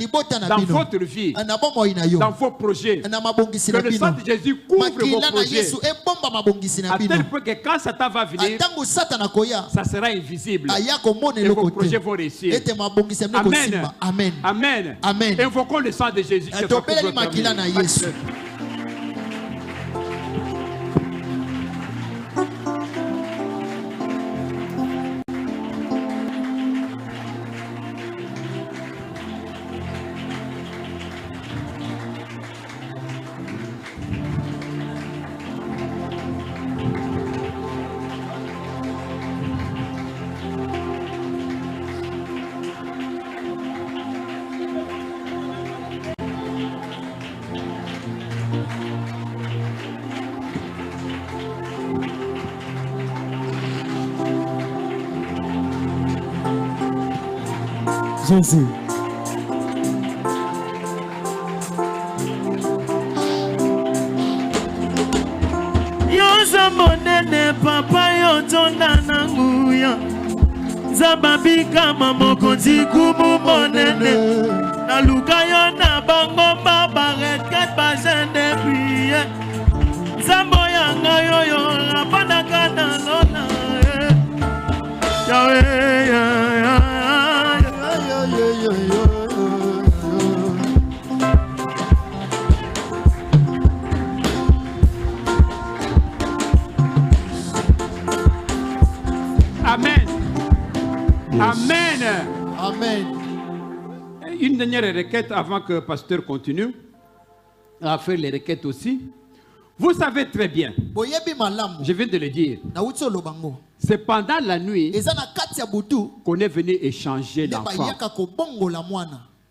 votre vie, dans vos projets, que le sang de Jésus couvre vos projets, à tel point que quand Satan va venir, ça sera invisible et vos projets vont réussir. Amen. Amen. Amen. Amen. Invoquons le sang de Jésus. Jésus. Yoza monene papa yotonda nanguya Zababi kama mokonzi kumu monene Naluka yo na bango baba rekat bajende priye Zambo yanga yoyo rapana kana lona Yahweh Amen. Amen. Amen. Une dernière requête avant que le pasteur continue à faire les requêtes aussi. Vous savez très bien, je viens de le dire, c'est pendant la nuit qu'on est venu échanger l'enfant.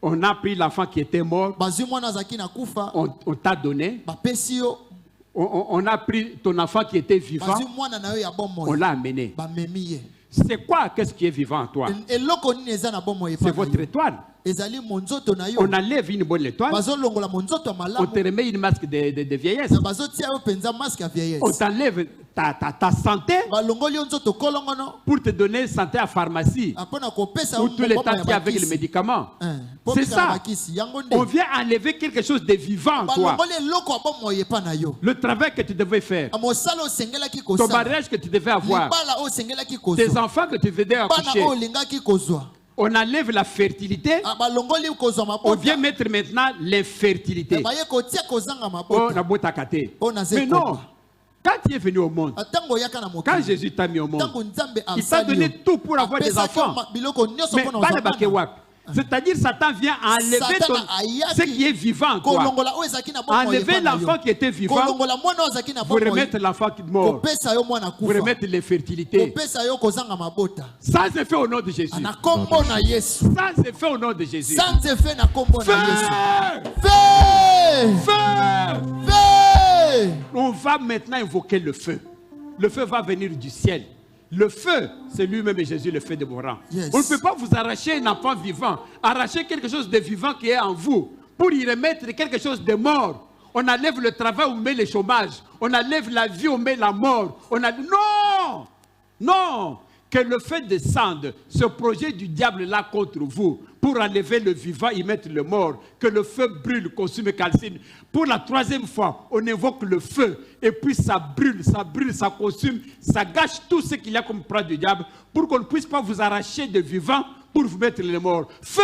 On a pris l'enfant qui était mort, on t'a donné. On a pris ton enfant qui était vivant, on l'a amené. C'est quoi? Qu'est-ce qui est vivant en toi? C'est votre étoile. On enlève une bonne étoile, on te remet une masque de vieillesse, on t'enlève ta santé pour te donner santé à pharmacie où tous les temps tu es avec les médicaments. C'est ça. On vient enlever quelque chose de vivant en toi. Le travail que tu devais faire, ton mariage que tu devais avoir, tes enfants que tu devais accoucher. On enlève la fertilité, on vient mettre maintenant l'infertilité. Mais non, quand tu es venu au monde, quand Jésus t'a mis au monde, il t'a donné tout pour avoir des enfants. Mais C'est-à-dire Satan vient enlever ce qui est vivant en toi. Enlever l'enfant qui était vivant pour remettre l'enfant qui est mort. Pour remettre l'infertilité. Ça c'est fait au nom de Jésus. Ça c'est fait au nom de Jésus. Feu! On va maintenant invoquer le feu. Le feu va venir du ciel. Le feu, c'est lui-même Jésus, le feu dévorant. On ne peut pas vous arracher un enfant vivant, arracher quelque chose de vivant qui est en vous, pour y remettre quelque chose de mort. On enlève le travail, on met le chômage. On enlève la vie, on met la mort. Non! Non! Que le feu descende, ce projet du diable là contre vous, pour enlever le vivant et mettre le mort. Que le feu brûle, consume, calcine. Pour la troisième fois, on évoque le feu. Et puis ça brûle, ça consume, ça gâche tout ce qu'il y a comme proie du diable. Pour qu'on ne puisse pas vous arracher de vivant pour vous mettre le mort. Feu!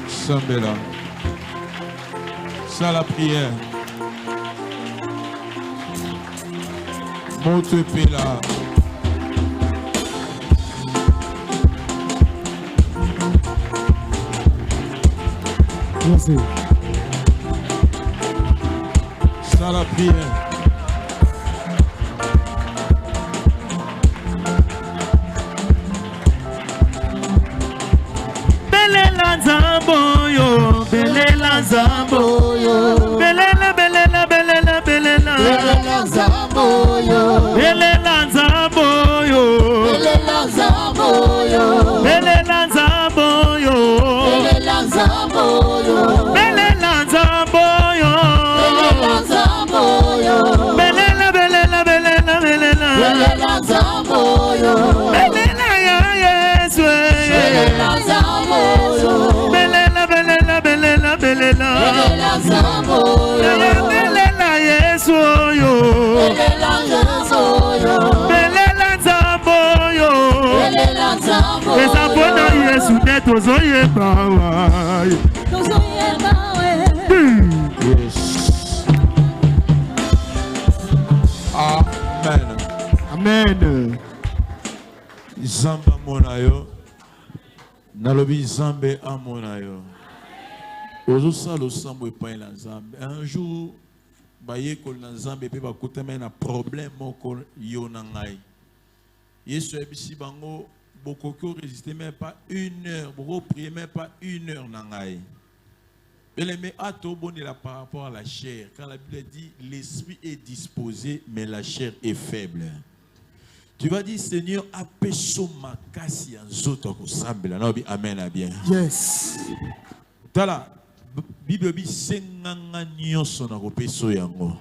Sambela. Ça la prière. Monte là. Merci. Ça la prière. Belela Zamboyo, Belela Zamboyo, Belela, Belela, Belela, Belela, Belela Zamboyo, Belela Zamboyo, Belela Zamboyo, Belela Zamboyo, Belela Zamboyo, Belela Zamboyo, Belela Zamboyo, Belela, Belela, Belela, Belela, Belela Zamboyo, Belela ya Yesu, Belela Zamboyo, Belela, Belela, Belela, Belela, Belela Zamboyo, Belela Yesu, Belela Yesu, Belela Zamboyo, Belela Zamboyo, Esa bona Yesu neto zoye bawa, zoye bawa. Yes. Amen. Amen. Zamba monayo. Nalobi Zambe amonayo. Ozo salo sambo epai na Zambe. Un jour, baye kol na Zambe pe bakuta mais na problème moko yo na ngai. Yesu ebisi bango bokoko résister même pas 1 heure, boko prier même pas 1 heure na ngai. Mais atobonela par rapport à la chair, quand la Bible dit l'esprit est disposé mais la chair est faible. Tu vas dire, Seigneur, apeso makasi anzoto kosambela. Amen, à bien. Yes. Tala, Bible dit, senganga nyonso na kopeso yango.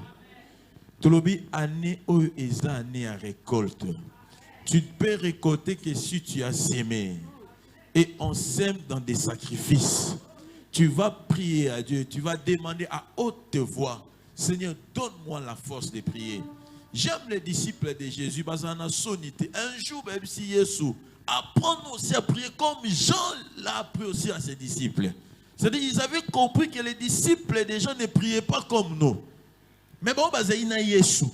Tolobi, année oyo eza année à récolte. Tu ne peux récolter que si tu as sémé. Et on sème dans des sacrifices. Tu vas prier à Dieu, tu vas demander à haute voix, Seigneur, donne-moi la force de prier. J'aime les disciples de Jésus, parce qu'on a sonité. Un jour, même si Jésus apprend aussi à prier comme Jean l'a appris aussi à ses disciples. C'est-à-dire qu'ils avaient compris que les disciples des gens ne priaient pas comme nous. Mais bon, Jésus,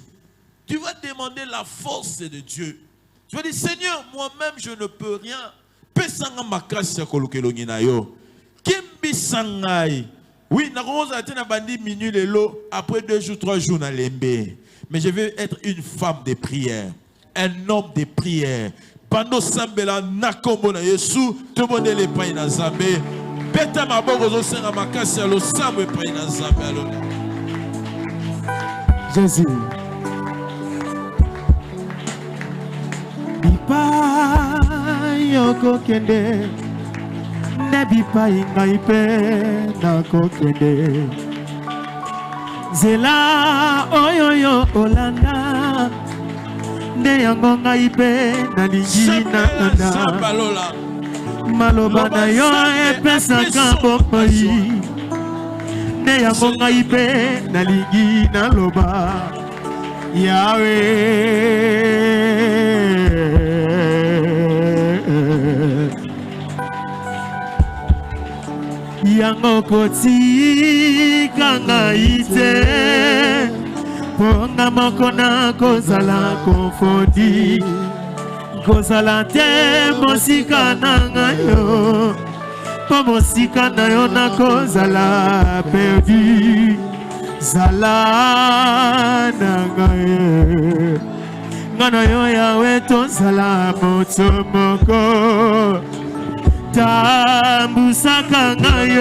tu vas demander la force de Dieu. Tu vas dire, Seigneur, moi-même, je ne peux rien. Pesanga makasi kolokelongi na yo. Kimbi sangai. Oui, na koza tena bandi minute lelo après 2 jours 3 jours na lembe. Mais je veux être une femme de prière, un homme de prière. Pando sambela nakombo na Yesu, tout le monde est pas na Zambé. Beta maboko zo senga makasi alo sambe pa na Zambé alo. Jésus. Bipa yoko kende, ne bipa ingaipe na kokende. Zela oyoyo olanda, ne yango ngaipe na lingi na nanda. Maloba na yo epesaka bokoyi, ne yango ngaipe na lingi na loba. Yahweh. Yango koti kanga ite ponga moko na kozala konfondi kozala te mosika na ngai yo po mosika na yo nakozala perdu zala na ngai ngana yo yawe tozala moto moko tambusaka ngai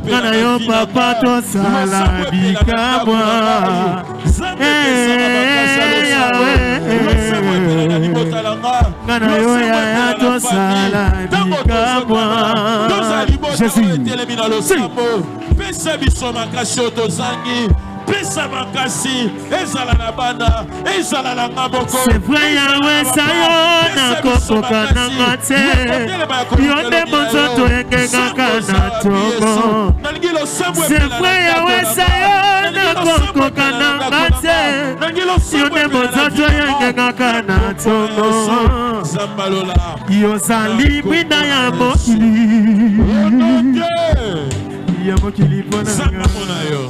ngana yo papa tozala bikamwa yawe ngana yo yaya tozala bikamwa Jésus pesa biso makasi oyo tozangi pesa makasi ezala na bana ezala na ngaboko c'est vrai yawe sayo nakokoka nanga te yo nde monzoto engengaka na tongo c'est vrai yawe sayo nakokoka nanga te yo nde monzoto engengaka na tongo yozali mwina ya mokili ya mokili mpona yo.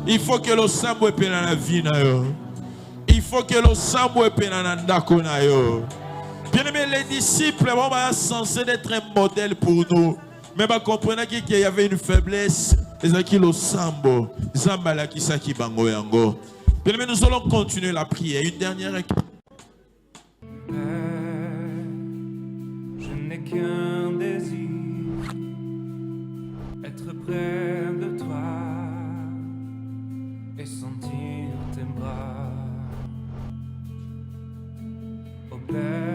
Il faut que le sambo epena na vie na yo. Il faut que le sambo epena na ndako na yo. Bien-aimés, les disciples sont censés être un modèle pour nous. Mais bah comprenez qu'il y avait une faiblesse. Les qui le sambo, zambala qui sa qui bango yango. Bien-aimés, nous allons continuer la prière. Une dernière. Je n'ai qu'un désir, être près de toi et sentir tes bras. Oh Père,